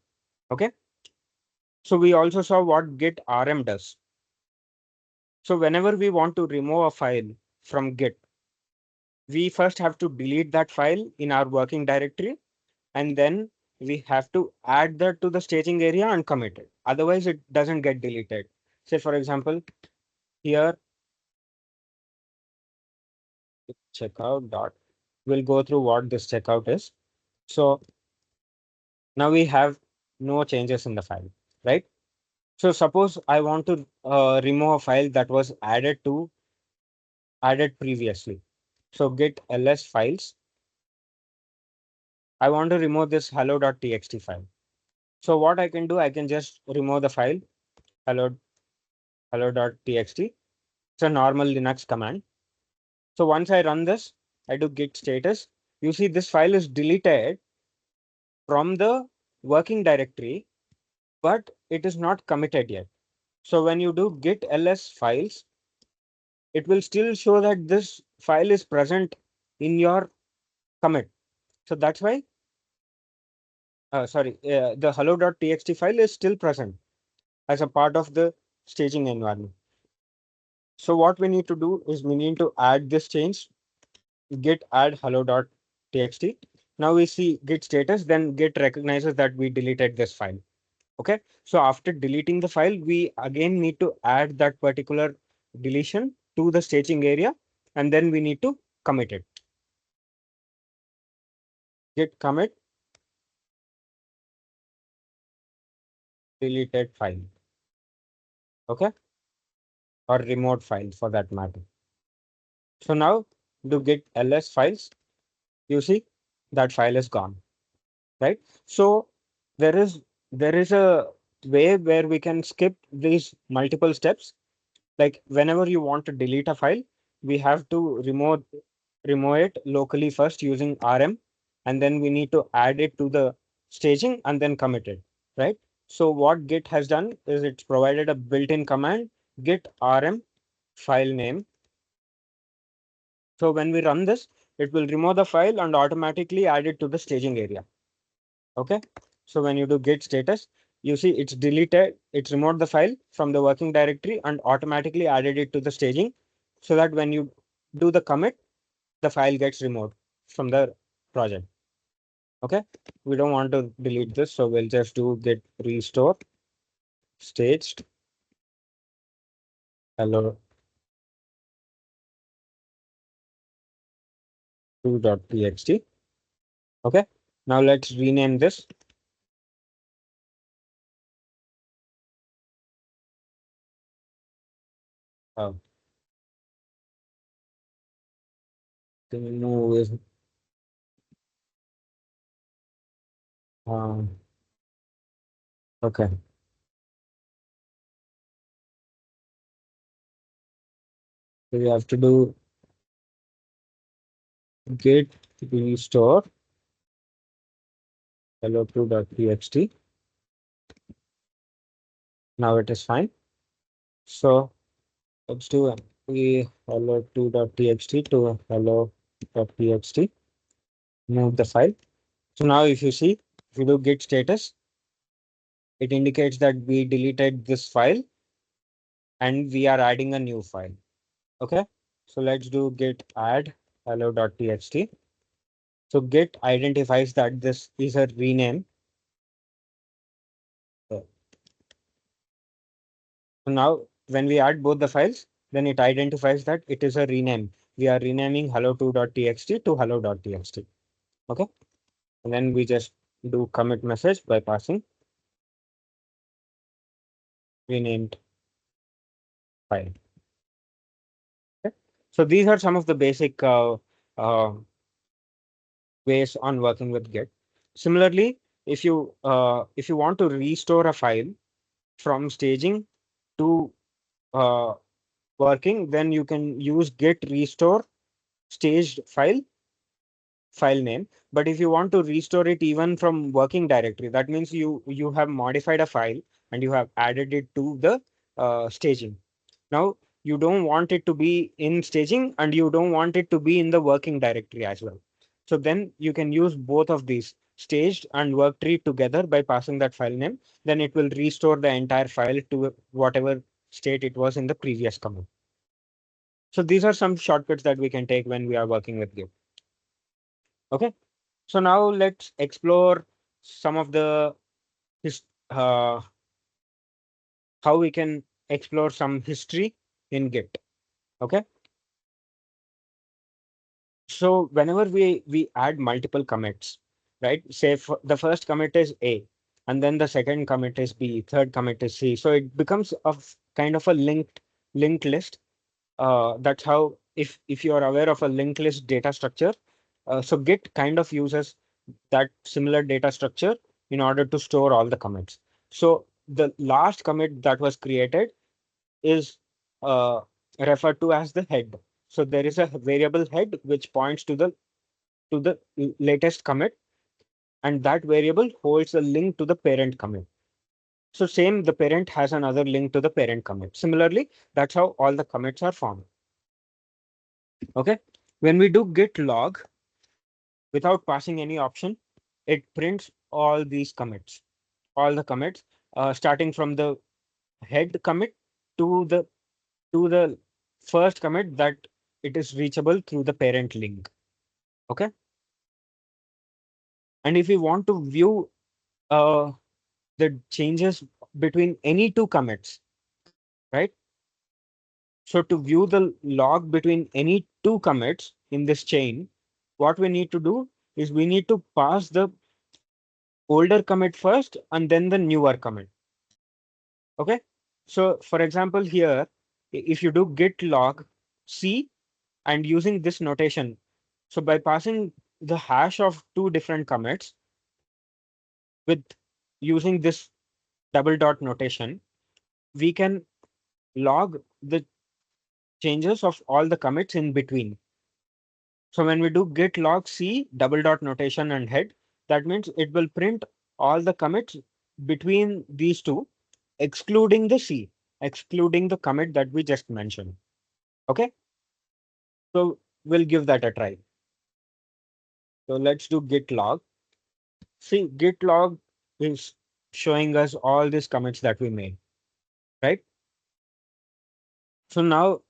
A: Okay. So we also saw what git rm does. So whenever we want to remove a file from Git, we first have to delete that file in our working directory, and then we have to add that to the staging area and commit it. Otherwise, it doesn't get deleted. Say, for example, here, checkout dot, we'll go through what this checkout is. So now we have no changes in the file, right? So suppose I want to remove a file that was added previously. So git ls files. I want to remove this hello.txt file. So what I can do, I can just remove the file hello hello.txt. It's a normal Linux command. So once I run this, I do git status. You see this file is deleted from the working directory, but it is not committed yet. So when you do git ls files, it will still show that this file is present in your commit. So that's why, the hello.txt file is still present as a part of the staging environment. So what we need to do is we need to add this change, git add hello.txt. Now we see git status, then git recognizes that we deleted this file. Okay. So after deleting the file, we again need to add that particular deletion to the staging area, and then we need to commit it. Git commit deleted file. Okay. Or remote file for that matter. So now do git ls files. You see that file is gone, right? So there is there is a way where we can skip these multiple steps. Like whenever you want to delete a file, we have to remove it locally first using rm, and then we need to add it to the staging and then commit it, right? So what git has done is it's provided a built-in command, git rm file name. So when we run this, it will remove the file and automatically add it to the staging area. Okay. So when you do git status, you see it's deleted, it's removed the file from the working directory and automatically added it to the staging, so that when you do the commit, the file gets removed from the project. Okay. We don't want to delete this, so we'll just do git restore staged hello 2.txt. Okay. Now let's rename this. Uh, Remove is uh, okay. So we have to do git restore hello2.txt. Now it is fine. So let's do a hello2.txt to hello.txt. Move the file. So now if you see, if you do git status, it indicates that we deleted this file and we are adding a new file. Okay. So let's do git add hello.txt. So git identifies that this is a rename. So now when we add both the files, then it identifies that it is a rename. We are renaming hello2.txt to hello.txt. Okay. And then we just do commit message by passing renamed file. Okay. So these are some of the basic uh, ways on working with Git. Similarly, if you want to restore a file from staging to uh, working, then you can use git restore staged file name. But if you want to restore it even from working directory, that means you have modified a file and you have added it to the staging. Now you don't want it to be in staging and you don't want it to be in the working directory as well. So then you can use both of these staged and work tree together by passing that file name. Then it will restore the entire file to whatever state it was in the previous command. So these are some shortcuts that we can take when we are working with Git. Okay. So now let's explore some of the his, uh, how we can explore some history in Git. Okay. So whenever we add multiple commits, right? Say the first commit is A, and then the second commit is B, third commit is C. So it becomes kind of a linked list. That's how if you are aware of a linked list data structure, so Git kind of uses that similar data structure in order to store all the commits. So the last commit that was created is uh, referred to as the head. So there is a variable head which points to the latest commit, and that variable holds a link to the parent commit. So same, the parent has another link to the parent commit. Similarly, that's how all the commits are formed. Okay. When we do git log without passing any option, it prints all the commits, starting from the head commit to the first commit that it is reachable through the parent link. Okay. And if we want to view uh, the changes between any two commits, right? So to view the log between any two commits in this chain, what we need to do is we need to pass the older commit first and then the newer commit. Okay. So for example, here, if you do git log C and using this notation, so by passing the hash of two different commits with using this double dot notation, we can log the changes of all the commits in between. So when we do git log C double dot notation and head, that means it will print all the commits between these two, excluding the C, excluding the commit that we just mentioned. Okay. So we'll give that a try. So let's do git log. See, git log is showing us all these commits that we made, right? So now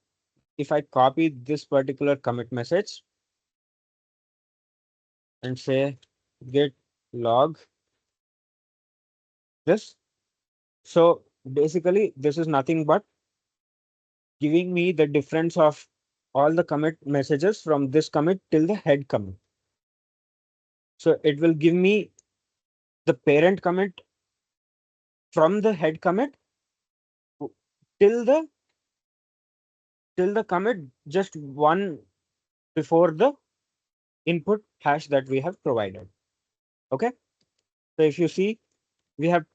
A: if I copy this particular commit message and say git log this, so basically this is nothing but giving me the difference of all the commit messages from this commit till the head commit. So it will give me the parent commit from the head commit till the commit just one before the input hash that we have provided. Okay. So if you see, we have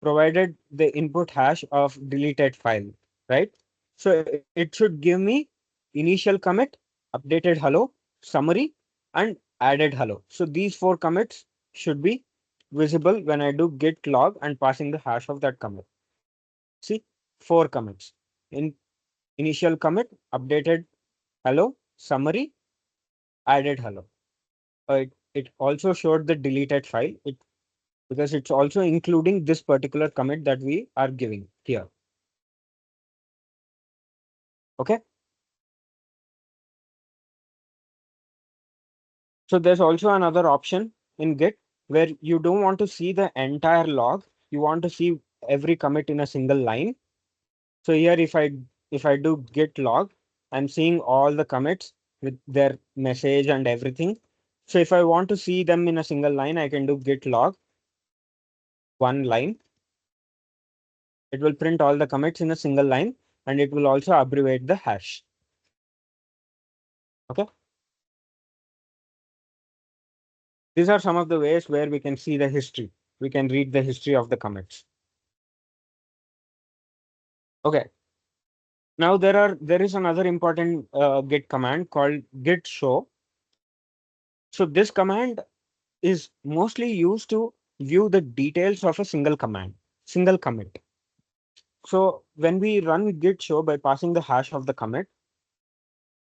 A: provided the input hash of deleted file, right? So it should give me initial commit, updated hello, summary, and added hello. So these four commits should be visible when I do git log and passing the hash of that commit. See, four commits in initial commit, updated hello, summary, added hello. It also showed the deleted file. Because it's also including this particular commit that we are giving here. Okay. So there's also another option in Git where you don't want to see the entire log. You want to see every commit in a single line. So here, if I do git log, I'm seeing all the commits with their message and everything. So if I want to see them in a single line, I can do git log one line. It will print all the commits in a single line, and it will also abbreviate the hash. Okay. These are some of the ways where we can see the history. We can read the history of the commits. Okay. Now there is another important Git command called git show. So this command is mostly used to view the details of a single commit. So when we run git show by passing the hash of the commit,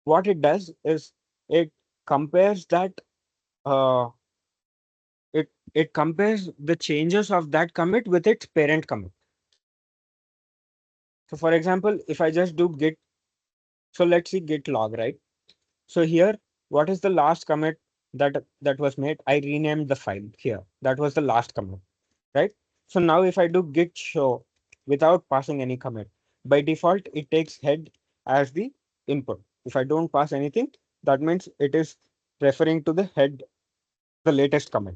A: what it does is it compares that uh, it compares the changes of that commit with its parent commit. So for example, if I just do git, so let's see git log, right? So here, what is the last commit that was made? I renamed the file here. That was the last commit, right? So now if I do git show without passing any commit, by default, it takes head as the input. If I don't pass anything, that means it is referring to the head, the latest commit.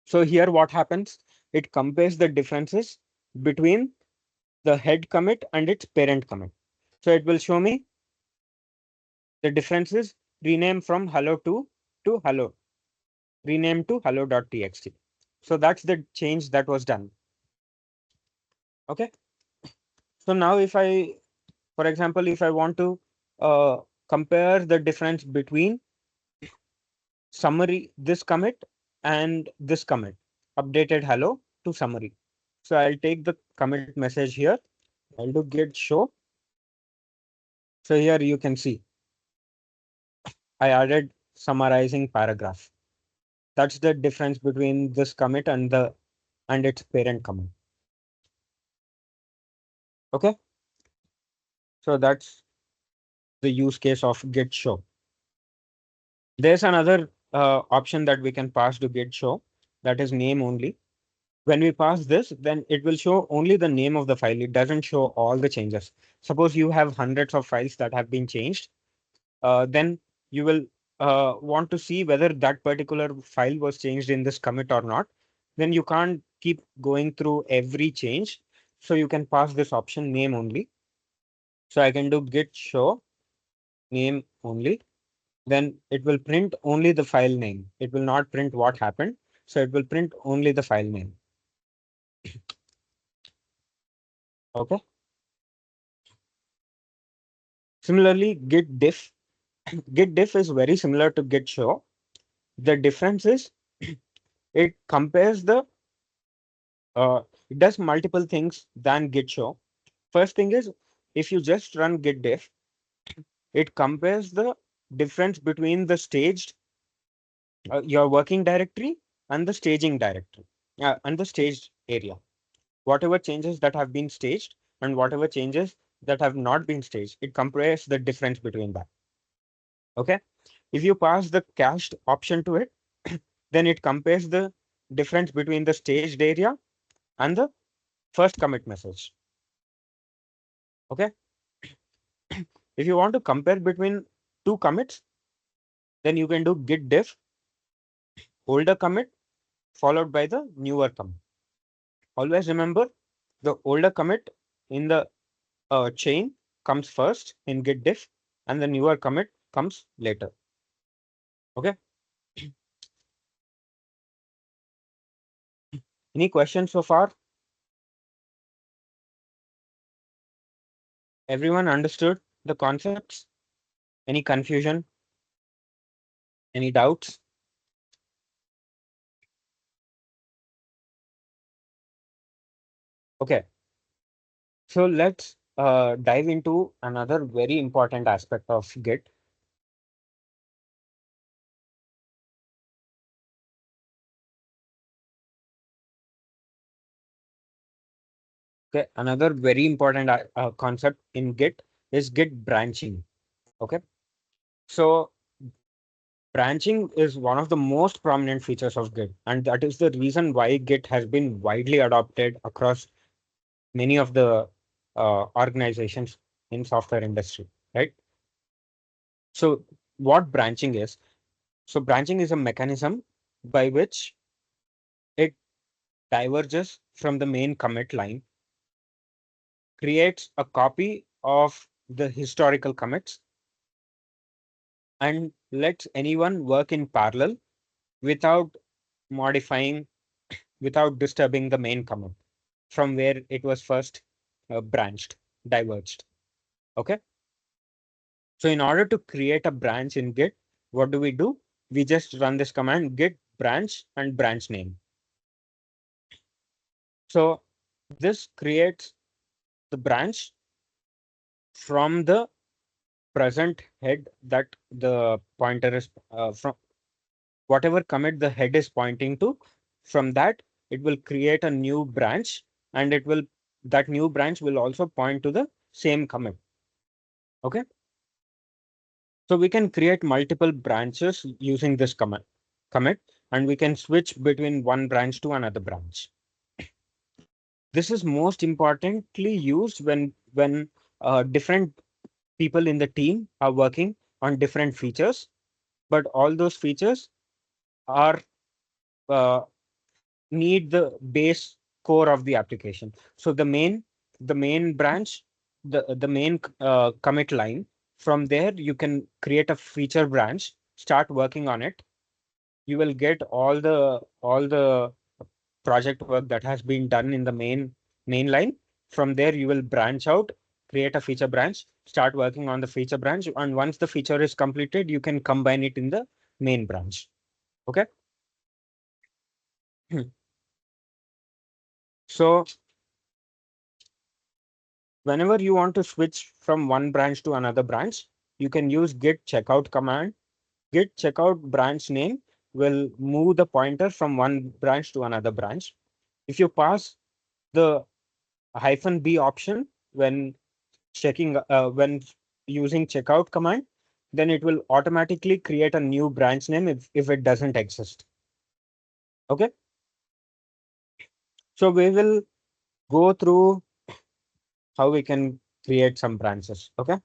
A: So here what happens? It compares the differences between the head commit and its parent commit. So it will show me the differences rename from hello to hello, rename to hello.txt. So that's the change that was done. Okay. So now if I, for example, if I want to uh, compare the difference between summary, this commit and this commit, updated hello to summary. So I'll take the commit message here. I'll do git show. So here you can see I added summarizing paragraph. That's the difference between this commit and its parent commit. Okay. So that's the use case of git show. There's another option that we can pass to git show, that is name only. When we pass this, then it will show only the name of the file. It doesn't show all the changes. Suppose you have hundreds of files that have been changed, then you will want to see whether that particular file was changed in this commit or not. Then you can't keep going through every change. So you can pass this option name only. So I can do git show name only. Then it will print only the file name. It will not print what happened. So it will print only the file name. Okay. Similarly, git diff. Git diff is very similar to git show. The difference is it compares it does multiple things than git show. First thing is, if you just run git diff, it compares the difference between the staged, your working directory and the staging directory, and the staged area. Whatever changes that have been staged and whatever changes that have not been staged, it compares the difference between that. Okay. If you pass the cached option to it, then it compares the difference between the staged area and the first commit message. Okay. If you want to compare between two commits, then you can do git diff older commit followed by the newer commit. Always remember the older commit in the chain comes first in git diff and the newer commit comes later. Okay. Any questions so far? Everyone understood the concepts? Any confusion? Any doubts? Okay. So let's dive into another very important aspect of Git. Okay. Another very important concept in Git is Git branching. Okay. So branching is one of the most prominent features of Git, and that is the reason why Git has been widely adopted across many of the organizations in software industry, right? So what branching is? So branching is a mechanism by which it diverges from the main commit line, creates a copy of the historical commits, and lets anyone work in parallel without modifying, without disturbing the main commit from where it was first branched. diverged. Okay. So in order to create a branch in Git, what do? We just run this command git branch and branch name. So this creates the branch from the present head that the pointer is from whatever commit the head is pointing to. From that, it will create a new branch, and that new branch will also point to the same commit. Okay. So we can create multiple branches using this commit, and we can switch between one branch to another branch. This is most importantly used when different people in the team are working on different features, but all those features are uh, need the base core of the application. So the main branch, the main commit line. From there, you can create a feature branch, start working on it. You will get all the project work that has been done in the main line. From there, you will branch out, create a feature branch, start working on the feature branch, and once the feature is completed, you can combine it in the main branch. Okay. So whenever you want to switch from one branch to another branch, you can use git checkout command. Git checkout branch name will move the pointer from one branch to another branch. If you pass the -b option when using checkout command, then it will automatically create a new branch name if it doesn't exist. Okay. So we will go through how we can create some branches. Okay.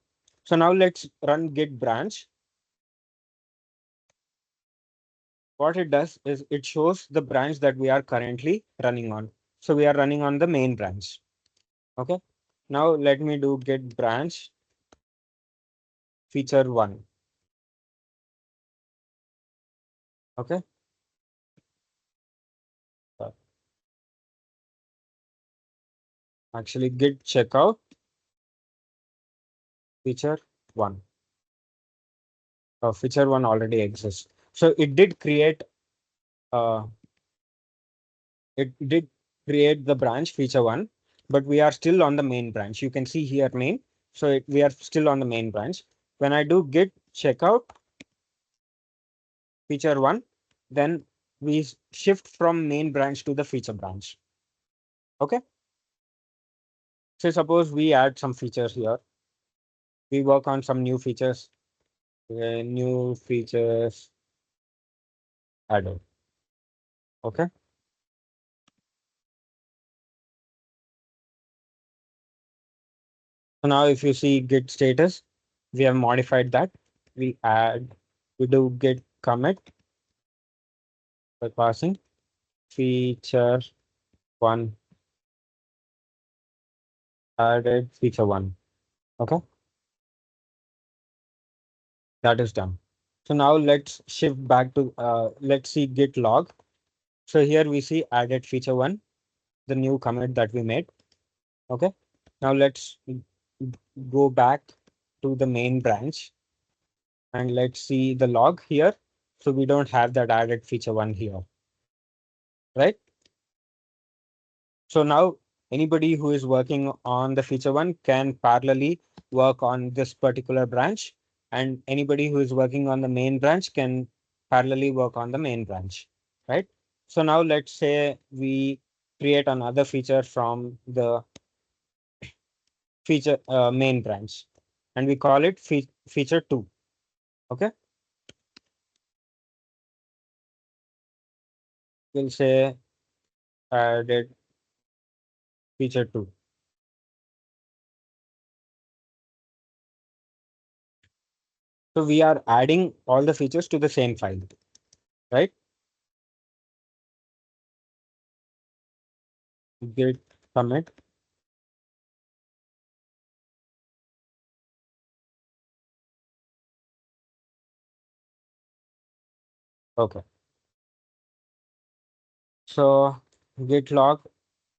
A: So now let's run git branch. What it does is it shows the branch that we are currently running on. So we are running on the main branch. Okay. Now let me do git branch feature one. Okay. Uh, Actually, git checkout feature one. Feature one already exists. So uh, it did create the branch feature one, but we are still on the main branch. You can see here main. So we are still on the main branch. When I do git checkout feature one, then we shift from main branch to the feature branch. Okay. So suppose we add some features here. We work on some new features. New features added. Okay. So now if you see git status, we have modified that. We do git commit by passing feature one added feature one. Okay. That is done. So now let's shift back to let's see git log. So here we see added feature one, the new commit that we made. Okay. Now let's go back to the main branch and let's see the log here. So we don't have that added feature one here, right? So now anybody who is working on the feature one can parallelly work on this particular branch, and anybody who is working on the main branch can parallelly work on the main branch, right? So now let's say we create another feature from the feature main branch, and we call it feature two. Okay. We'll say added feature two. So we are adding all the features to the same file, right? Git commit. Okay. So git log,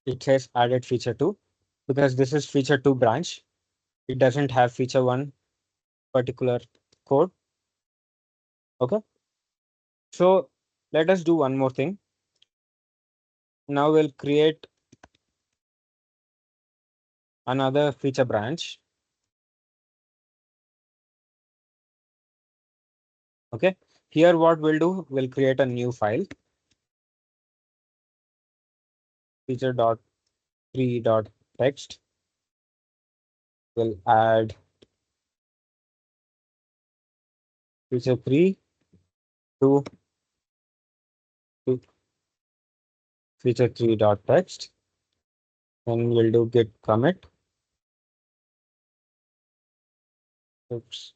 A: it says added feature two because this is feature two branch. it doesn't have feature one particular code. Okay. So let us do one more thing. Now we'll create another feature branch. Okay. Here what we'll do, we'll create a new file, feature.3.text. We'll add feature 3 to, to feature 3.text. And we'll do git commit. Oops.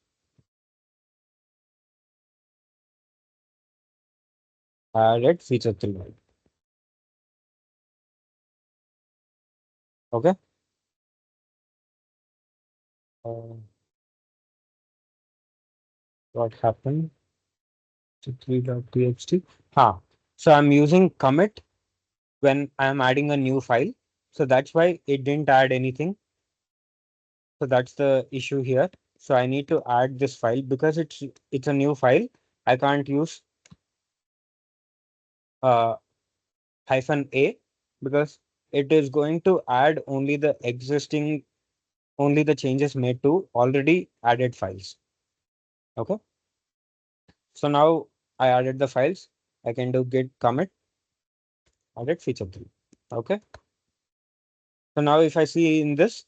A: Added feature 3. Okay. Uh, what happened to 3.txt? So I'm using commit when I'm adding a new file. So that's why it didn't add anything. So that's the issue here. So I need to add this file because it's a new file. I can't use uh, -a because it is going to add only the changes made to already added files. Okay. So now I added the files. I can do git commit added feature 3. Okay. So now if I see in this,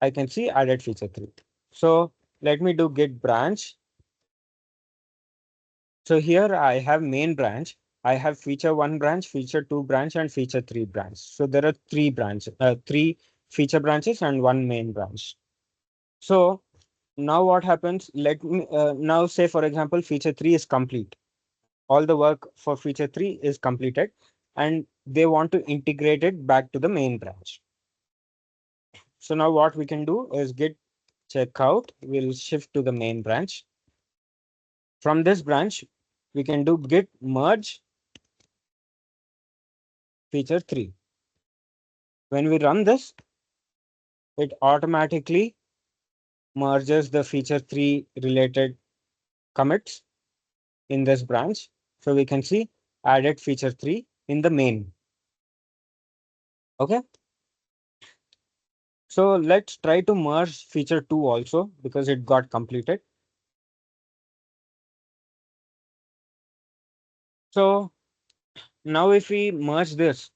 A: I can see added feature 3. So let me do git branch. So here I have main branch. I have feature 1 branch, feature 2 branch, and feature 3 branch. So there are three feature branches and one main branch. So now what happens? Let me now say, for example, feature 3 is complete. All the work for feature 3 is completed and they want to integrate it back to the main branch. So now what we can do is git checkout. We'll shift to the main branch. From this branch, we can do git merge feature 3. When we run this, it automatically merges the feature 3 related commits in this branch. So we can see added feature 3 in the main. Okay. So let's try to merge feature 2 also because it got completed. So now if we merge this,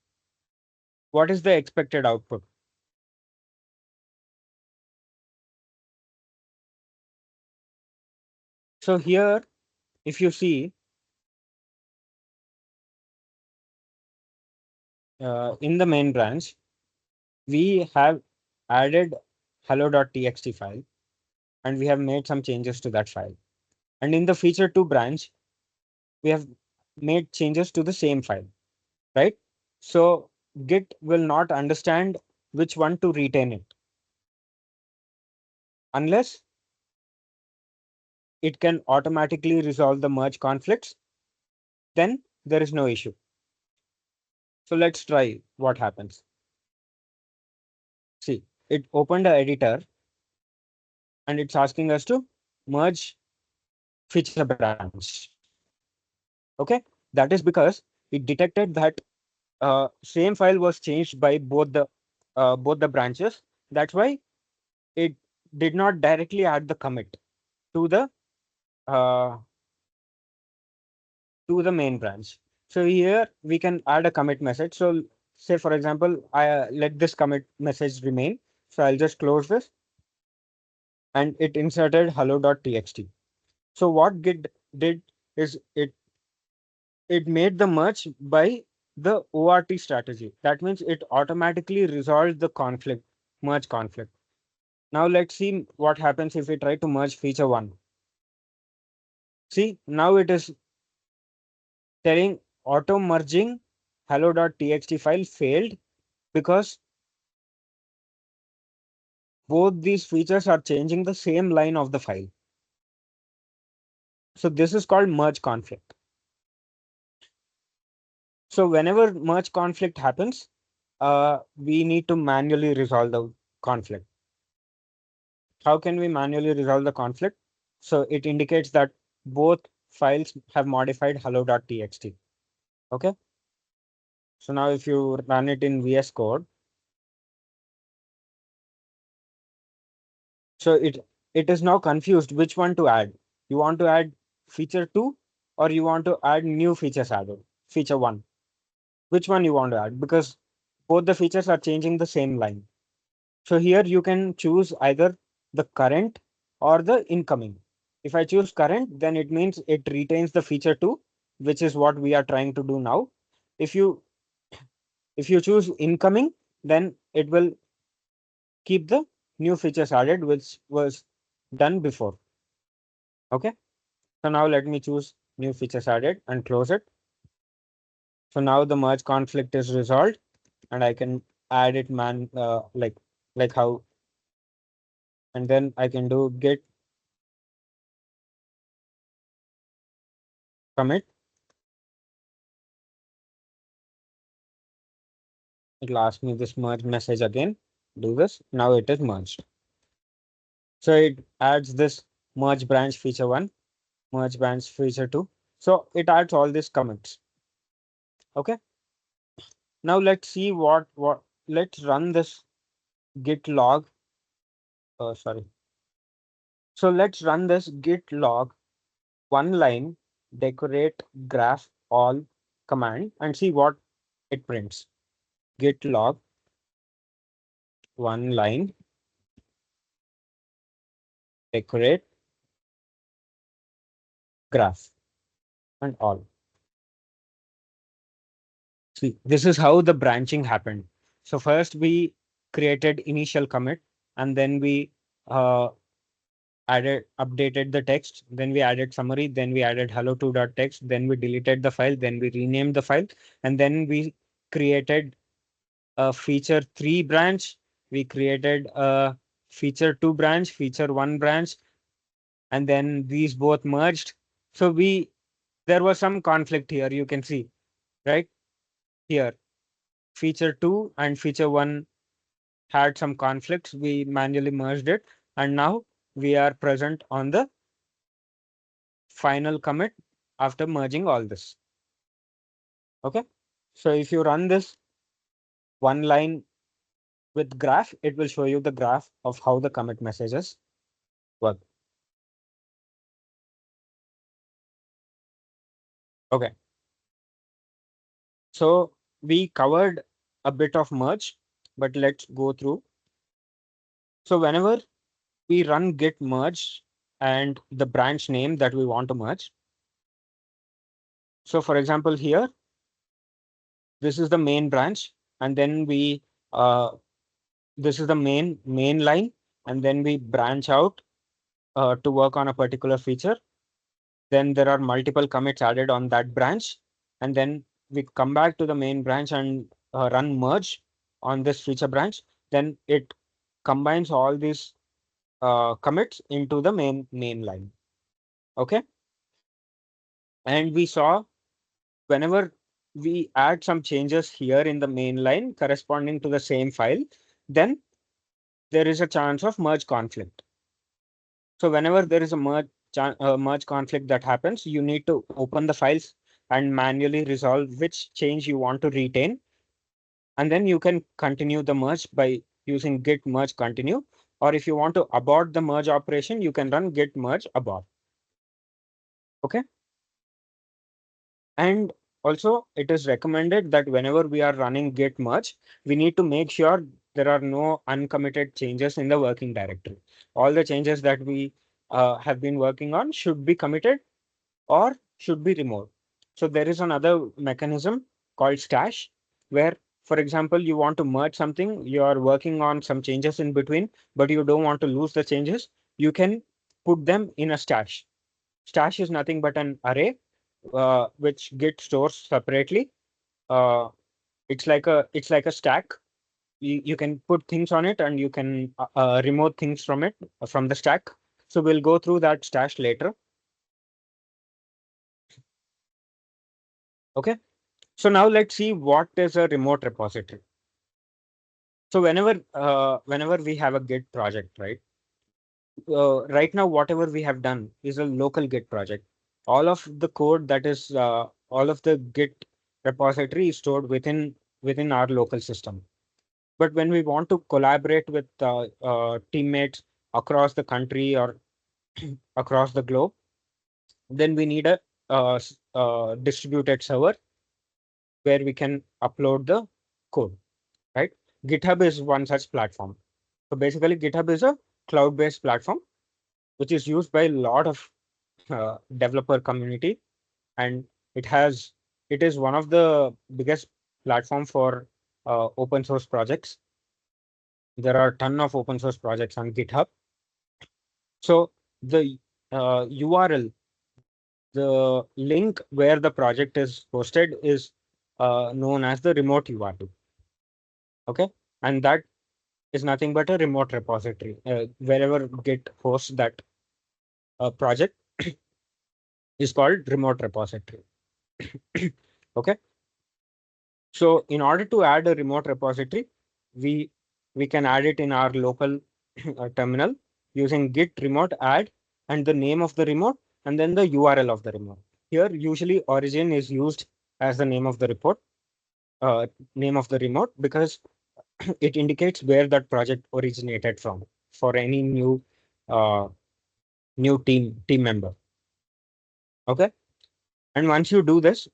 A: what is the expected output? So here, if you see in the main branch, we have added hello.txt file and we have made some changes to that file. And in the feature 2 branch, we have made changes to the same file, right? So Git will not understand which one to retain it unless it can automatically resolve the merge conflicts, then there is no issue. So let's try what happens. See, it opened the editor and it's asking us to merge feature branch. Okay, that is because it detected that same file was changed by both the branches. That's why it did not directly add the commit to uh, the main branch. So here we can add a commit message. So say for example, I let this commit message remain. So I'll just close this and it inserted hello.txt. So what Git did is it made the merge by the ORT strategy. That means it automatically resolved the merge conflict. Now let's see what happens if we try to merge feature 1. See, now it is telling auto merging hello.txt file failed because both these features are changing the same line of the file. So this is called merge conflict. So whenever merge conflict happens, we need to manually resolve the conflict. How can we manually resolve the conflict? So it indicates that both files have modified hello.txt. Okay. So now if you run it in VS Code, so it is now confused which one to add. You want to add feature 2 or you want to add new features added, feature 1. Which one you want to add? Because both the features are changing the same line. So here you can choose either the current or the incoming. If I choose current, then it means it retains the feature 2, which is what we are trying to do now. If you if you choose incoming, then it will keep the new features added, which was done before. Okay. So now let me choose new features added and close it. So now the merge conflict is resolved and I can add it like how, and then I can do git commit. It'll ask me this merge message again. Do this. Now it is merged. So it adds this merge branch feature 1, merge branch feature 2. So it adds all these commits. Okay. Now let's see what let's run this git log. Sorry. So let's run this git log one line decorate graph all command and see what it prints. Git log one line decorate graph and all. See, this is how the branching happened. So first we created initial commit and then we uh, updated the text, then we added summary, then we added hello2.txt, then we deleted the file, then we renamed the file, and then we created a feature 3 branch, we created a feature 2 branch, feature 1 branch, and then these both merged. So there was some conflict here, you can see, right? Here, feature 2 and feature 1 had some conflicts. We manually merged it, and now we are present on the final commit after merging all this. Okay. So if you run this one line with graph, it will show you the graph of how the commit messages work. Okay. So we covered a bit of merge, but let's go through. So whenever we run git merge and the branch name that we want to merge. So for example, here, this is the main branch, and then uh, this is the main line, and then we branch out to work on a particular feature. Then there are multiple commits added on that branch, and then we come back to the main branch and run merge on this feature branch. Then it combines all these commits into the main line. Okay. And we saw whenever we add some changes here in the main line corresponding to the same file, then there is a chance of merge conflict. So whenever there is a merge conflict that happens, you need to open the files and manually resolve which change you want to retain. And then you can continue the merge by using git merge continue. Or if you want to abort the merge operation, you can run git merge abort. Okay. And also it is recommended that whenever we are running git merge, we need to make sure there are no uncommitted changes in the working directory. All the changes that we have been working on should be committed or should be removed. So there is another mechanism called stash, where, for example, you want to merge something, you are working on some changes in between, but you don't want to lose the changes. You can put them in a stash. Stash is nothing but an array which Git stores separately. Uh, it's like a stack. You can put things on it and you can remove things from it from the stack. So we'll go through that stash later. Okay. So now let's see what is a remote repository. So whenever we have a Git project, right? right now, whatever we have done is a local Git project. All of the code that is all of the Git repository is stored within our local system. But when we want to collaborate with teammates across the country or across the globe, then we need a distributed server where we can upload the code, right? GitHub is one such platform. So basically, GitHub is a cloud-based platform which is used by a lot of developer community, and it has it is one of the biggest platform for open source projects. There are a ton of open source projects on GitHub. So the URL, the link where the project is hosted is known as the remote URL. Okay, and that is nothing but a remote repository. Wherever Git hosts that project is called remote repository. Okay, so in order to add a remote repository, we we can add it in our local terminal using git remote add and the name of the remote and then the URL of the remote. Here, usually origin is used as the name of the report, uh, name of the remote, because it indicates where that project originated from for any uh, new team member. Okay, and once you do this,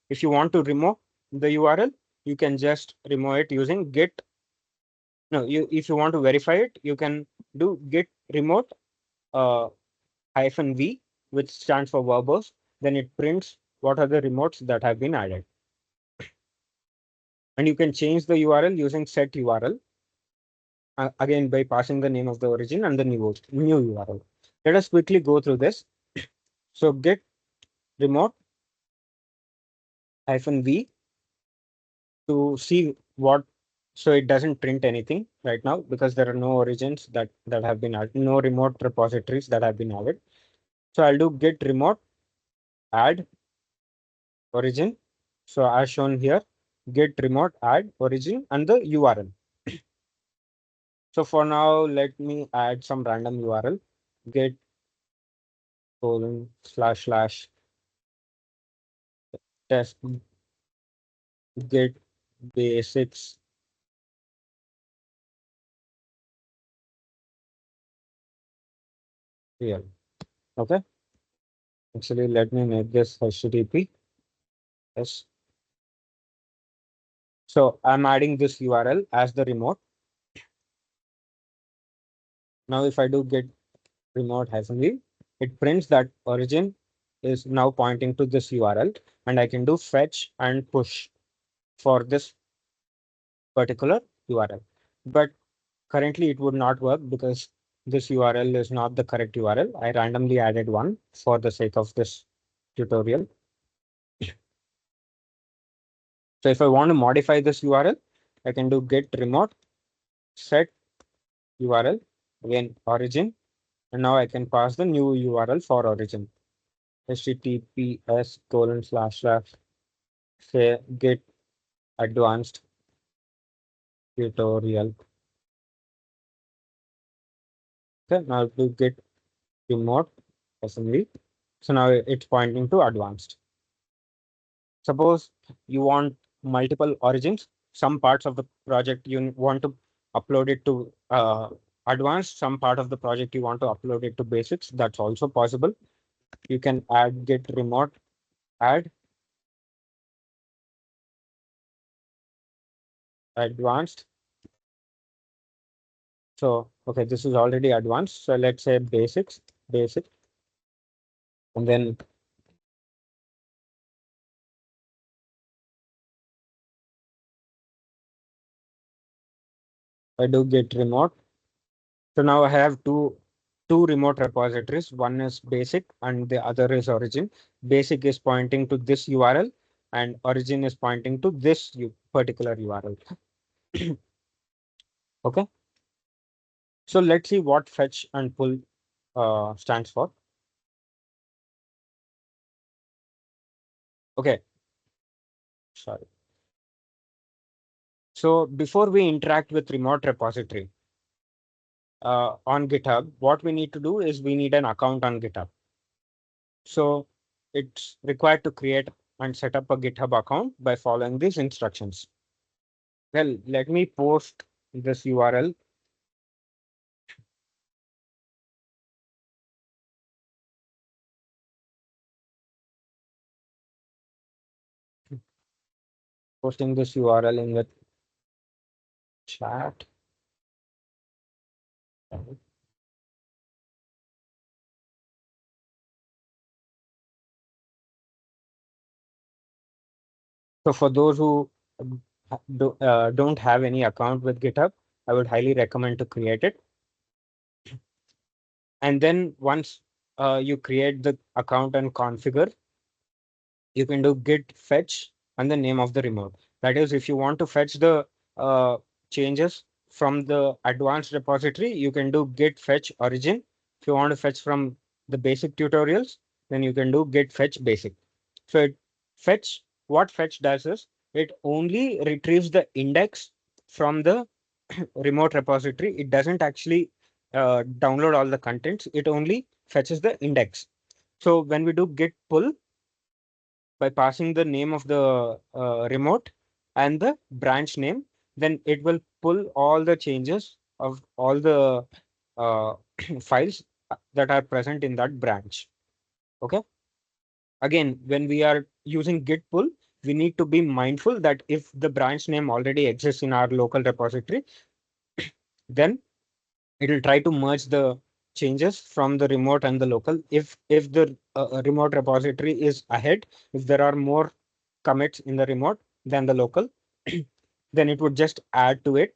A: if you want to remove the URL, you can just remove it using git. No, you if you want to verify it, you can do git remote uh, -v, which stands for verbose. Then it prints what are the remotes that have been added, and you can change the URL using set URL, again by passing the name of the origin and the new URL. Let us quickly go through this. So git remote -v to see what. So it doesn't print anything right now because there are no origins that have been added, no remote repositories that have been added. So I'll do git remote add origin. So as shown here, git remote add origin and the URL. So for now, let me add some random URL, git colon // test git basics here. Okay. Actually, let me make this HTTP. Yes. So I'm adding this URL as the remote. Now, if I do git remote -v, it prints that origin is now pointing to this URL, and I can do fetch and push for this particular URL. But currently it would not work because this URL is not the correct URL. I randomly added one for the sake of this tutorial. So if I want to modify this URL, I can do git remote set URL, again origin, and now I can pass the new URL for origin. HTTPS / say git advanced tutorial. Okay, now do git remote assembly. So now it's pointing to advanced. Suppose you want multiple origins, some parts of the project you want to upload it to advanced, some part of the project you want to upload it to basics. That's also possible. You can add git remote add advanced. So, okay, this is already advanced. So let's say basic, and then I do git remote. So now I have two remote repositories. One is basic and the other is origin. Basic is pointing to this URL and origin is pointing to this particular URL. Okay. So let's see what fetch and pull stands for. Okay. Sorry. So before we interact with remote repository, on GitHub, what we need to do is we need an account on GitHub. So it's required to create and set up a GitHub account by following these instructions. Well, let me post this URL. Posting this URL in the chat. So for those who don't have any account with GitHub, I would highly recommend to create it. And then once you create the account and configure, you can do git fetch and the name of the remote. That is, if you want to fetch the uh, changes from the advanced repository, you can do git fetch origin. If you want to fetch from the basic tutorials, then you can do git fetch basic. So what fetch does is it only retrieves the index from the remote repository. It doesn't actually download all the contents. It only fetches the index. So when we do git pull, by passing the name of the remote and the branch name, then it will pull all the changes of all the uh, files that are present in that branch. Okay. Again, when we are using git pull, we need to be mindful that if the branch name already exists in our local repository, then it will try to merge the changes from the remote and the local. If the remote repository is ahead, if there are more commits in the remote than the local, then it would just add to it.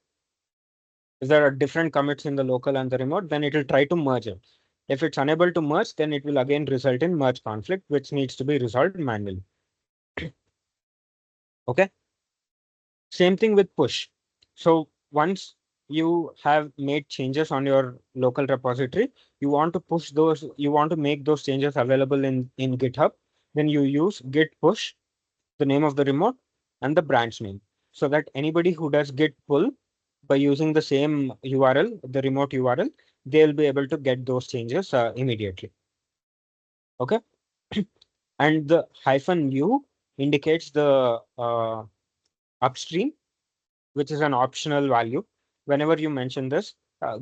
A: If there are different commits in the local and the remote, then it will try to merge it. If it's unable to merge, then it will again result in merge conflict, which needs to be resolved manually. Okay. Same thing with push. So once you have made changes on your local repository, you want to push those, you want to make those changes available in GitHub, then you use git push, the name of the remote and the branch name, so that anybody who does git pull by using the same URL, the remote URL, they'll be able to get those changes immediately. Okay. And the -u indicates the upstream, which is an optional value. Whenever you mention this,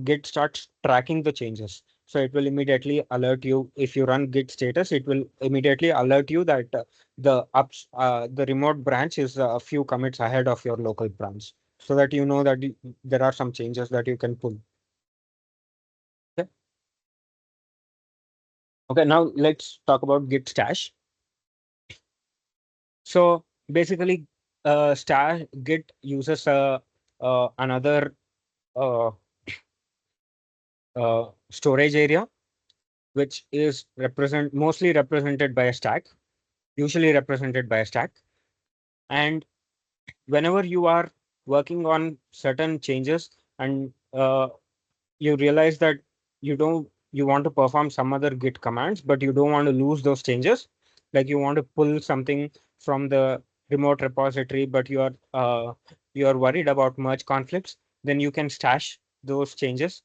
A: Git starts tracking the changes. So it will immediately alert you. If you run Git status, it will immediately alert you that the remote branch is a few commits ahead of your local branch, so that you know that there are some changes that you can pull. Okay. Okay. Now let's talk about Git stash. So basically, stash Git uses another uh, storage area, which is mostly represented by a stack, usually represented by a stack. And whenever you are working on certain changes and you realize that you want to perform some other git commands, but you don't want to lose those changes, like you want to pull something from the remote repository, but you are worried about merge conflicts, then you can stash those changes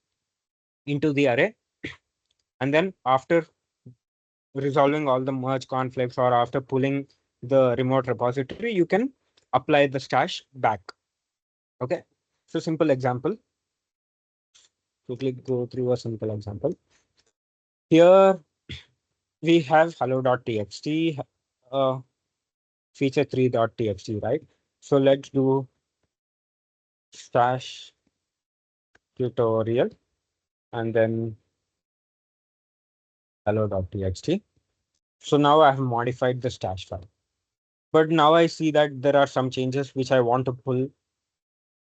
A: into the array. And then after resolving all the merge conflicts or after pulling the remote repository, you can apply the stash back. Okay. So simple example, quickly go through a simple example. Here we have hello.txt, uh, feature3.txt, right? So let's do stash tutorial and then hello.txt. So now I have modified the stash file. But now I see that there are some changes which I want to pull.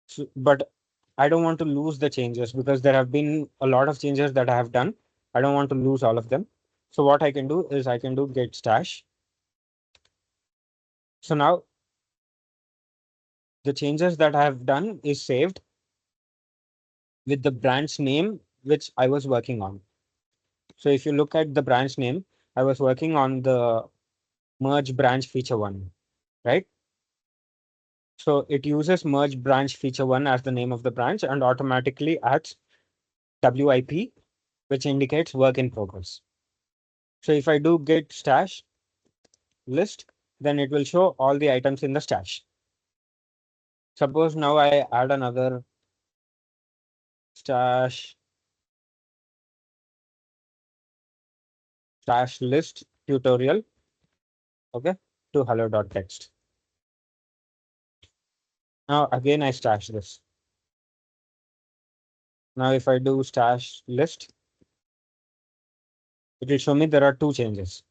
A: So, but I don't want to lose the changes because there have been a lot of changes that I have done. I don't want to lose all of them. So what I can do is I can do git stash. So now the changes that I have done is saved with the branch name which I was working on. So if you look at the branch name, I was working on the merge branch feature one, right? So it uses merge branch feature one as the name of the branch and automatically adds WIP, which indicates work in progress. So if I do git stash list, then it will show all the items in the stash. Suppose now I add another stash list tutorial, okay, to hello.txt. Now again I stash this. Now if I do stash list, it will show me there are two changes.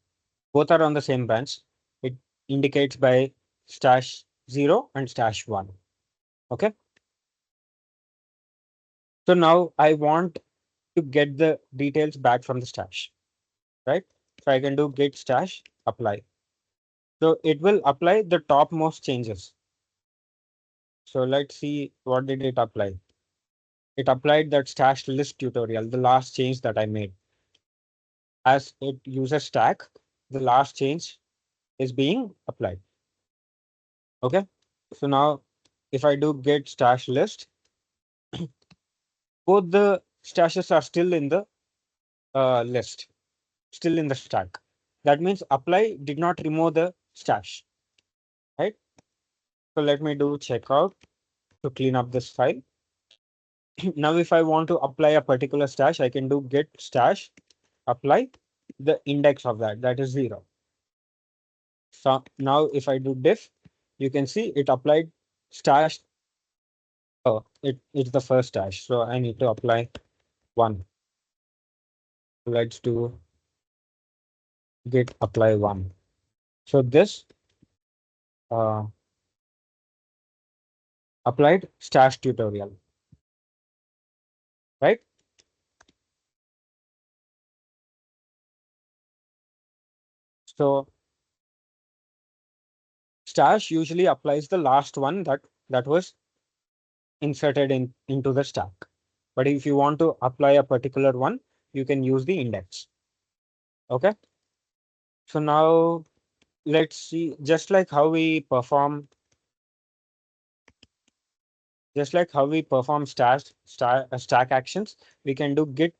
A: Both are on the same branch. It indicates by stash 0 and stash 1. Okay. So now I want to get the details back from the stash, right? So I can do git stash apply. So it will apply the topmost changes. So let's see, what did it apply? It applied that stash list tutorial, the last change that I made. As it uses stack, the last change is being applied. Okay. So now if I do git stash list, both the stashes are still in the list, still in the stack. That means apply did not remove the stash, right? So let me do checkout to clean up this file. Now, if I want to apply a particular stash, I can do git stash apply the index of that, that is 0. So now if I do diff, you can see it applied stash. Oh, it's the first stash. So I need to apply 1. Let's do git apply 1. So this uh, applied stash tutorial, right? So stash usually applies the last one that was inserted into the stack. But if you want to apply a particular one, you can use the index. Okay. So now let's see, just like how we perform stack actions, we can do git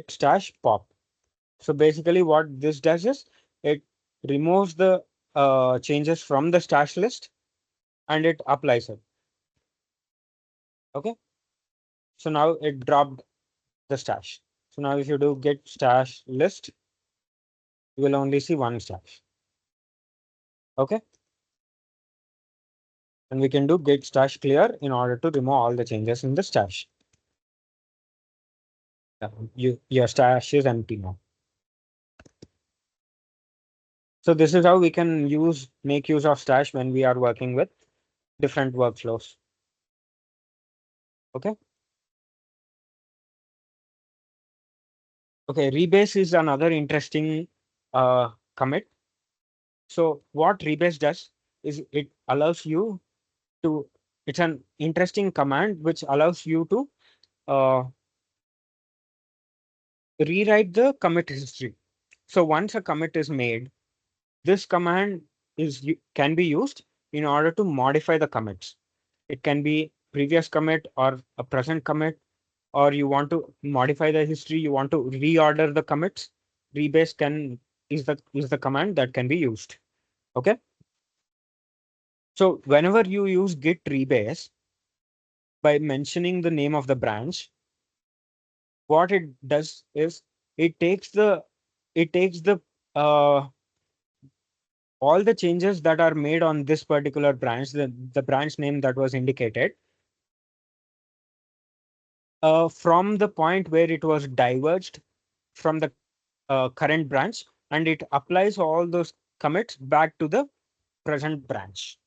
A: stash pop. So basically what this does is it removes the changes from the stash list and it applies it. Okay. So now it dropped the stash. So now if you do git stash list, you will only see one stash. Okay. And we can do git stash clear in order to remove all the changes in the stash. Your stash is empty now. So this is how we can make use of stash when we are working with different workflows. Okay. Okay. Rebase is another interesting commit. So what rebase does is it allows you to, it's an interesting command which allows you to uh, rewrite the commit history. So once a commit is made, this command can be used in order to modify the commits. It can be previous commit or a present commit, or you want to modify the history, you want to reorder the commits. Rebase is the command that can be used. Okay. So whenever you use git rebase by mentioning the name of the branch, what it does is it takes the uh, all the changes that are made on this particular branch, the branch name that was indicated, from the point where it was diverged from the current branch, and it applies all those commits back to the present branch.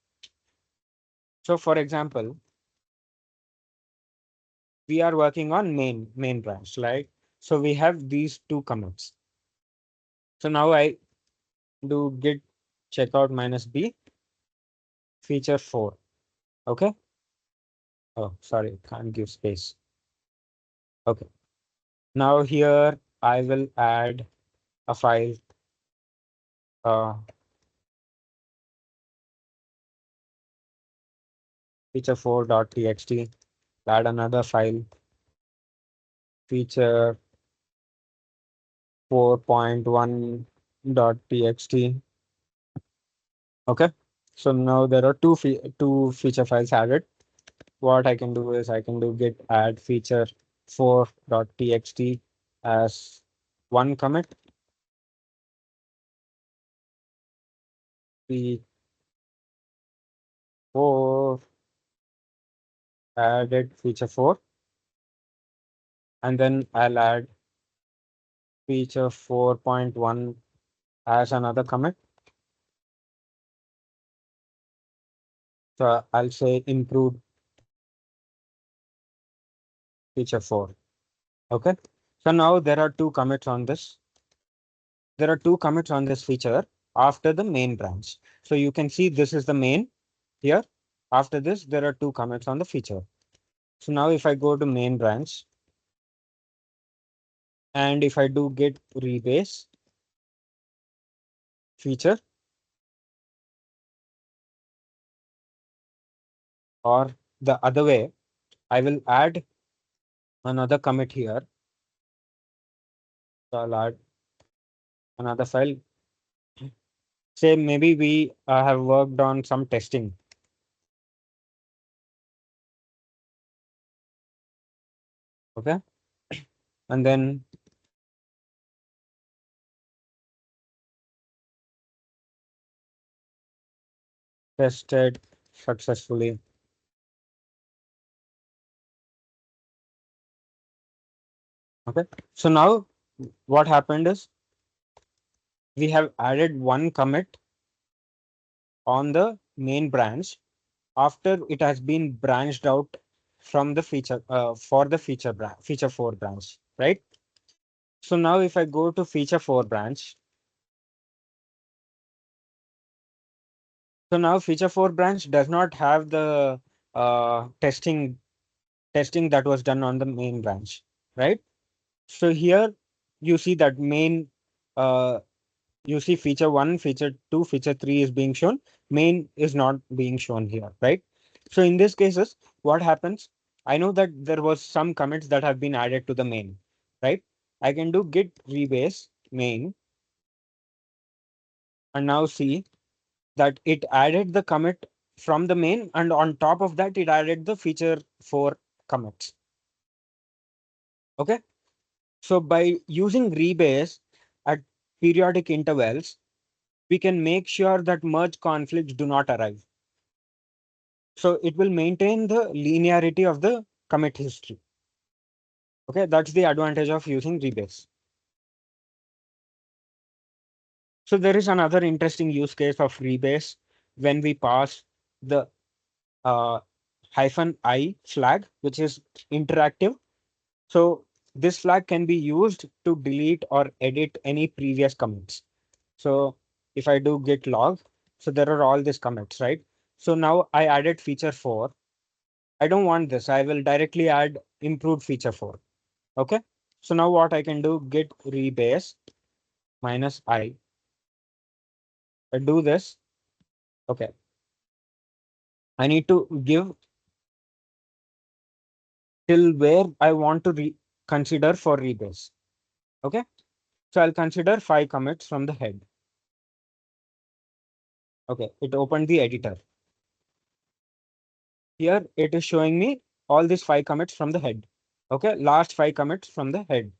A: So for example, we are working on main branch, right? So we have these two commits. So now I do git checkout -b feature 4. Okay. Oh, sorry, can't give space. Okay. Now here I will add a file uh, feature4.txt add another file, feature 4.1.txt. Okay. So now there are two feature files added. What I can do is I can do git add feature 4.txt as one commit, v4 added feature 4, and then I'll add feature 4.1 as another commit. So I'll say improved feature 4. Okay. So now there are two commits on this. There are two commits on this feature after the main branch. So you can see this is the main here. After this, there are two commits on the feature. So now if I go to main branch and if I do git rebase feature, or the other way, I will add another commit here. So I'll add another file. Say maybe we have worked on some testing. Okay. And then tested successfully. Okay. So now what happened is we have added one commit on the main branch after it has been branched out from the feature for the feature 4 branch, right? So now if I go to feature 4 branch, so now feature 4 branch does not have the testing that was done on the main branch, right? So here you see that main uh, you see feature 1, feature 2, feature 3 is being shown. Main is not being shown here, right? So in this cases, what happens? I know that there was some commits that have been added to the main, right? I can do git rebase main and now see that it added the commit from the main, and on top of that, it added the feature 4 commits. Okay. So by using rebase at periodic intervals, we can make sure that merge conflicts do not arise. So it will maintain the linearity of the commit history. Okay, that's the advantage of using rebase. So there is another interesting use case of rebase when we pass the uh, -i flag, which is interactive. So this flag can be used to delete or edit any previous commits. So if I do git log, so there are all these commits, right? So now I added feature 4. I don't want this. I will directly add improved feature 4. Okay. So now what I can do, git rebase -i. I do this. Okay. I need to give till where I want to consider for rebase. Okay. So I'll consider 5 commits from the head. Okay. It opened the editor. Here it is showing me all these 5 commits from the head. Okay. Last 5 commits from the head.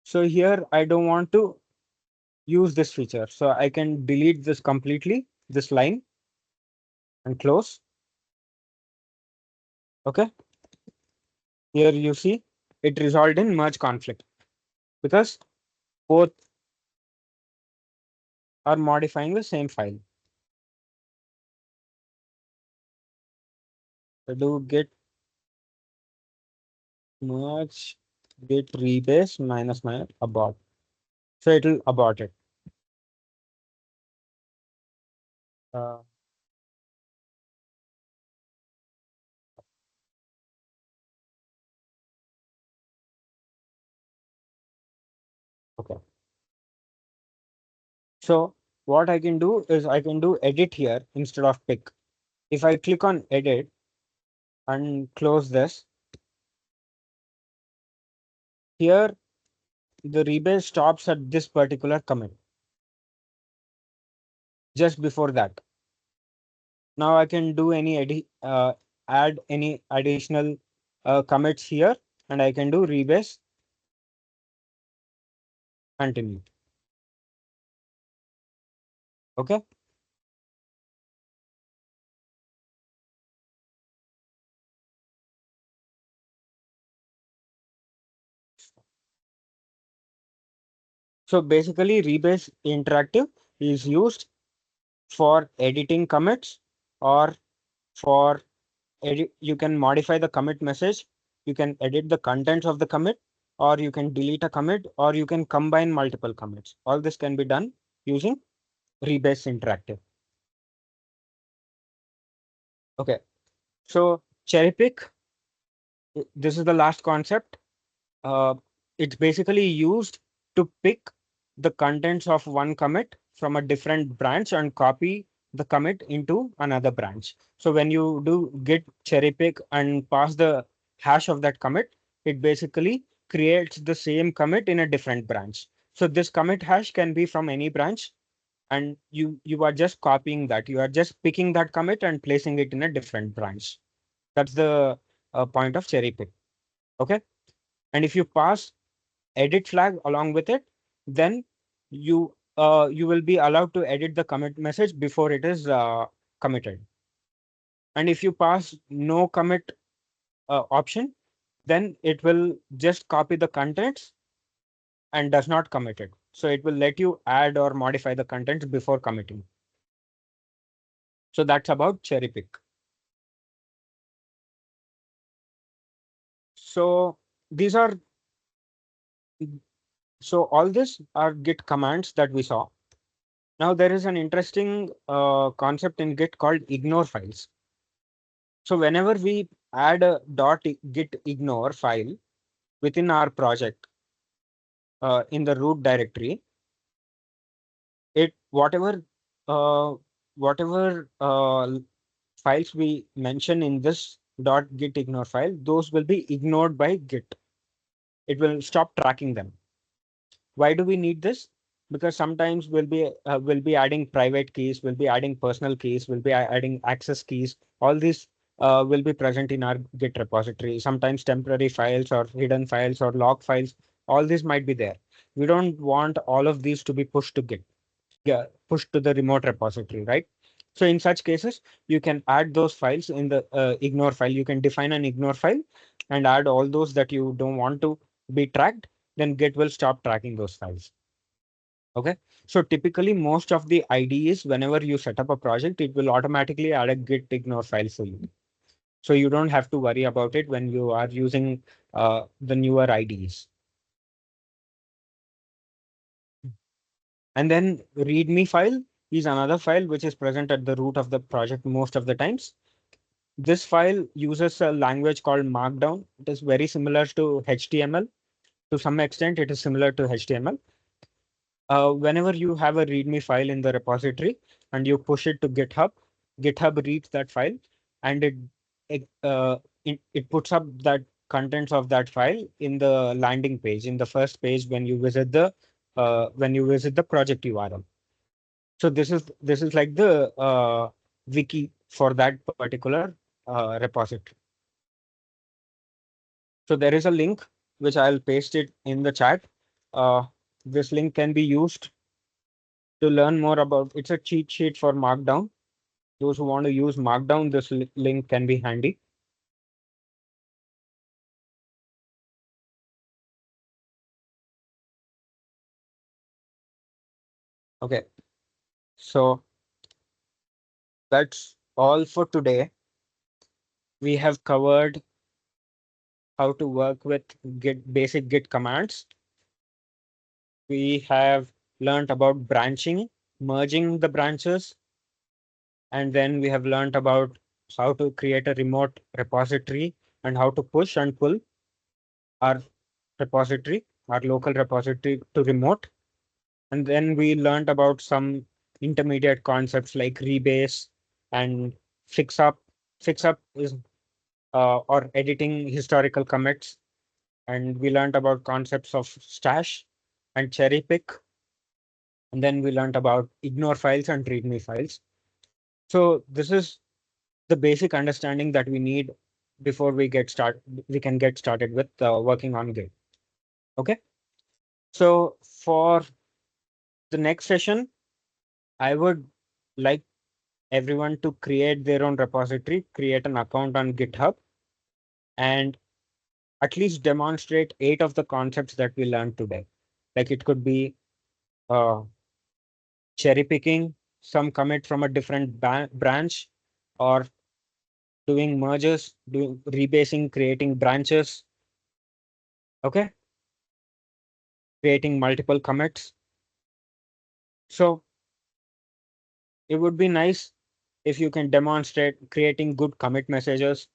A: So here I don't want to use this feature. So I can delete this completely, this line, and close. Okay. Here you see it resolved in merge conflict because both are modifying the same file. So do git merge git rebase minus abort. So it will abort it. Uh, okay. So what I can do is I can do edit here instead of pick. If I click on edit, and close this. Here, the rebase stops at this particular commit. Just before that, now I can do add any additional commits here, and I can do rebase continue. Okay. So basically, rebase interactive is used for editing commits, or for edit. You can modify the commit message. You can edit the contents of the commit, or you can delete a commit, or you can combine multiple commits. All this can be done using rebase interactive. Okay. So cherry pick, this is the last concept. Uh, it's basically used to pick the contents of one commit from a different branch and copy the commit into another branch. So when you do git cherry pick and pass the hash of that commit, it basically creates the same commit in a different branch. So this commit hash can be from any branch, and you are just copying that. You are just picking that commit and placing it in a different branch. That's the point of cherry pick. Okay. And if you pass edit flag along with it, then you will be allowed to edit the commit message before it is committed. And if you pass no commit option, then it will just copy the contents and does not commit it. So it will let you add or modify the contents before committing. So that's about cherry pick. So these are so all this are Git commands that we saw. Now there is an interesting concept in Git called ignore files. So whenever we add a .git ignore file within our project in the root directory, it uh, whatever files we mention in this .git ignore file, those will be ignored by Git. It will stop tracking them. Why do we need this? Because sometimes we'll be adding private keys, we'll be adding personal keys, we'll be adding access keys. All these will be present in our Git repository. Sometimes temporary files or hidden files or log files, all these might be there. We don't want all of these to be pushed to Git, yeah, pushed to the remote repository, right? So in such cases, you can add those files in the ignore file. You can define an ignore file and add all those that you don't want to be tracked. Then Git will stop tracking those files. Okay. So typically most of the IDEs, whenever you set up a project, it will automatically add a git ignore file for you. So you don't have to worry about it when you are using the newer IDEs. And then README file is another file which is present at the root of the project most of the times. This file uses a language called Markdown. It is very similar to HTML. To some extent, it is similar to HTML. Whenever you have a README file in the repository and you push it to GitHub, GitHub reads that file, and it puts up that contents of that file in the landing page, in the first page when you visit the project URL. So this is like the wiki for that particular repository. So there is a link which I'll paste it in the chat. This link can be used to learn more about. It's a cheat sheet for Markdown. Those who want to use Markdown, this link can be handy. Okay, so that's all for today. We have covered how to work with basic Git commands. We have learned about branching, merging the branches, and then we have learned about how to create a remote repository and how to push and pull our repository, our local repository to remote. And then we learned about some intermediate concepts like rebase and fix up. Fix up is or editing historical commits. And we learned about concepts of stash and cherry pick. And then we learned about ignore files and readme files. So this is the basic understanding that we need before we can get started with working on Git. Okay. So for the next session, I would like everyone to create their own repository, create an account on GitHub, and at least demonstrate 8 of the concepts that we learned today. Like it could be uh, cherry picking some commit from a different branch, or doing mergers, doing rebasing, creating branches. Okay. Creating multiple commits. So it would be nice if you can demonstrate creating good commit messages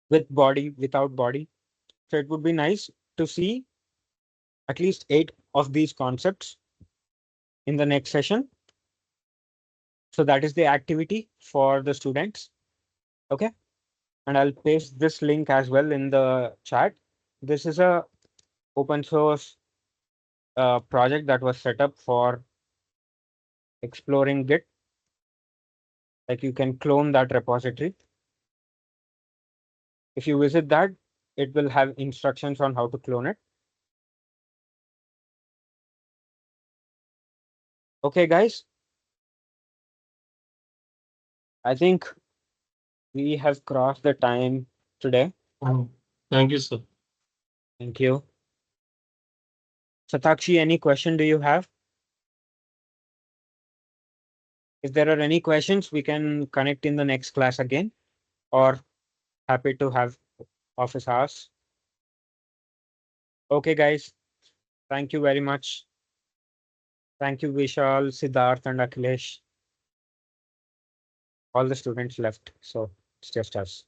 A: with body, without body. So it would be nice to see at least 8 of these concepts in the next session. So that is the activity for the students. Okay. And I'll paste this link as well in the chat. This is a open source project that was set up for exploring Git. Like you can clone that repository. If you visit that, it will have instructions on how to clone it. Okay, guys. I think we have crossed the time today.
B: Thank you, sir.
A: Thank you. Satakshi, any question do you have? If there are any questions, we can connect in the next class again, or happy to have office hours. Okay, guys. Thank you very much. Thank you, Vishal, Siddharth, and Akhilesh. All the students left, so it's just us.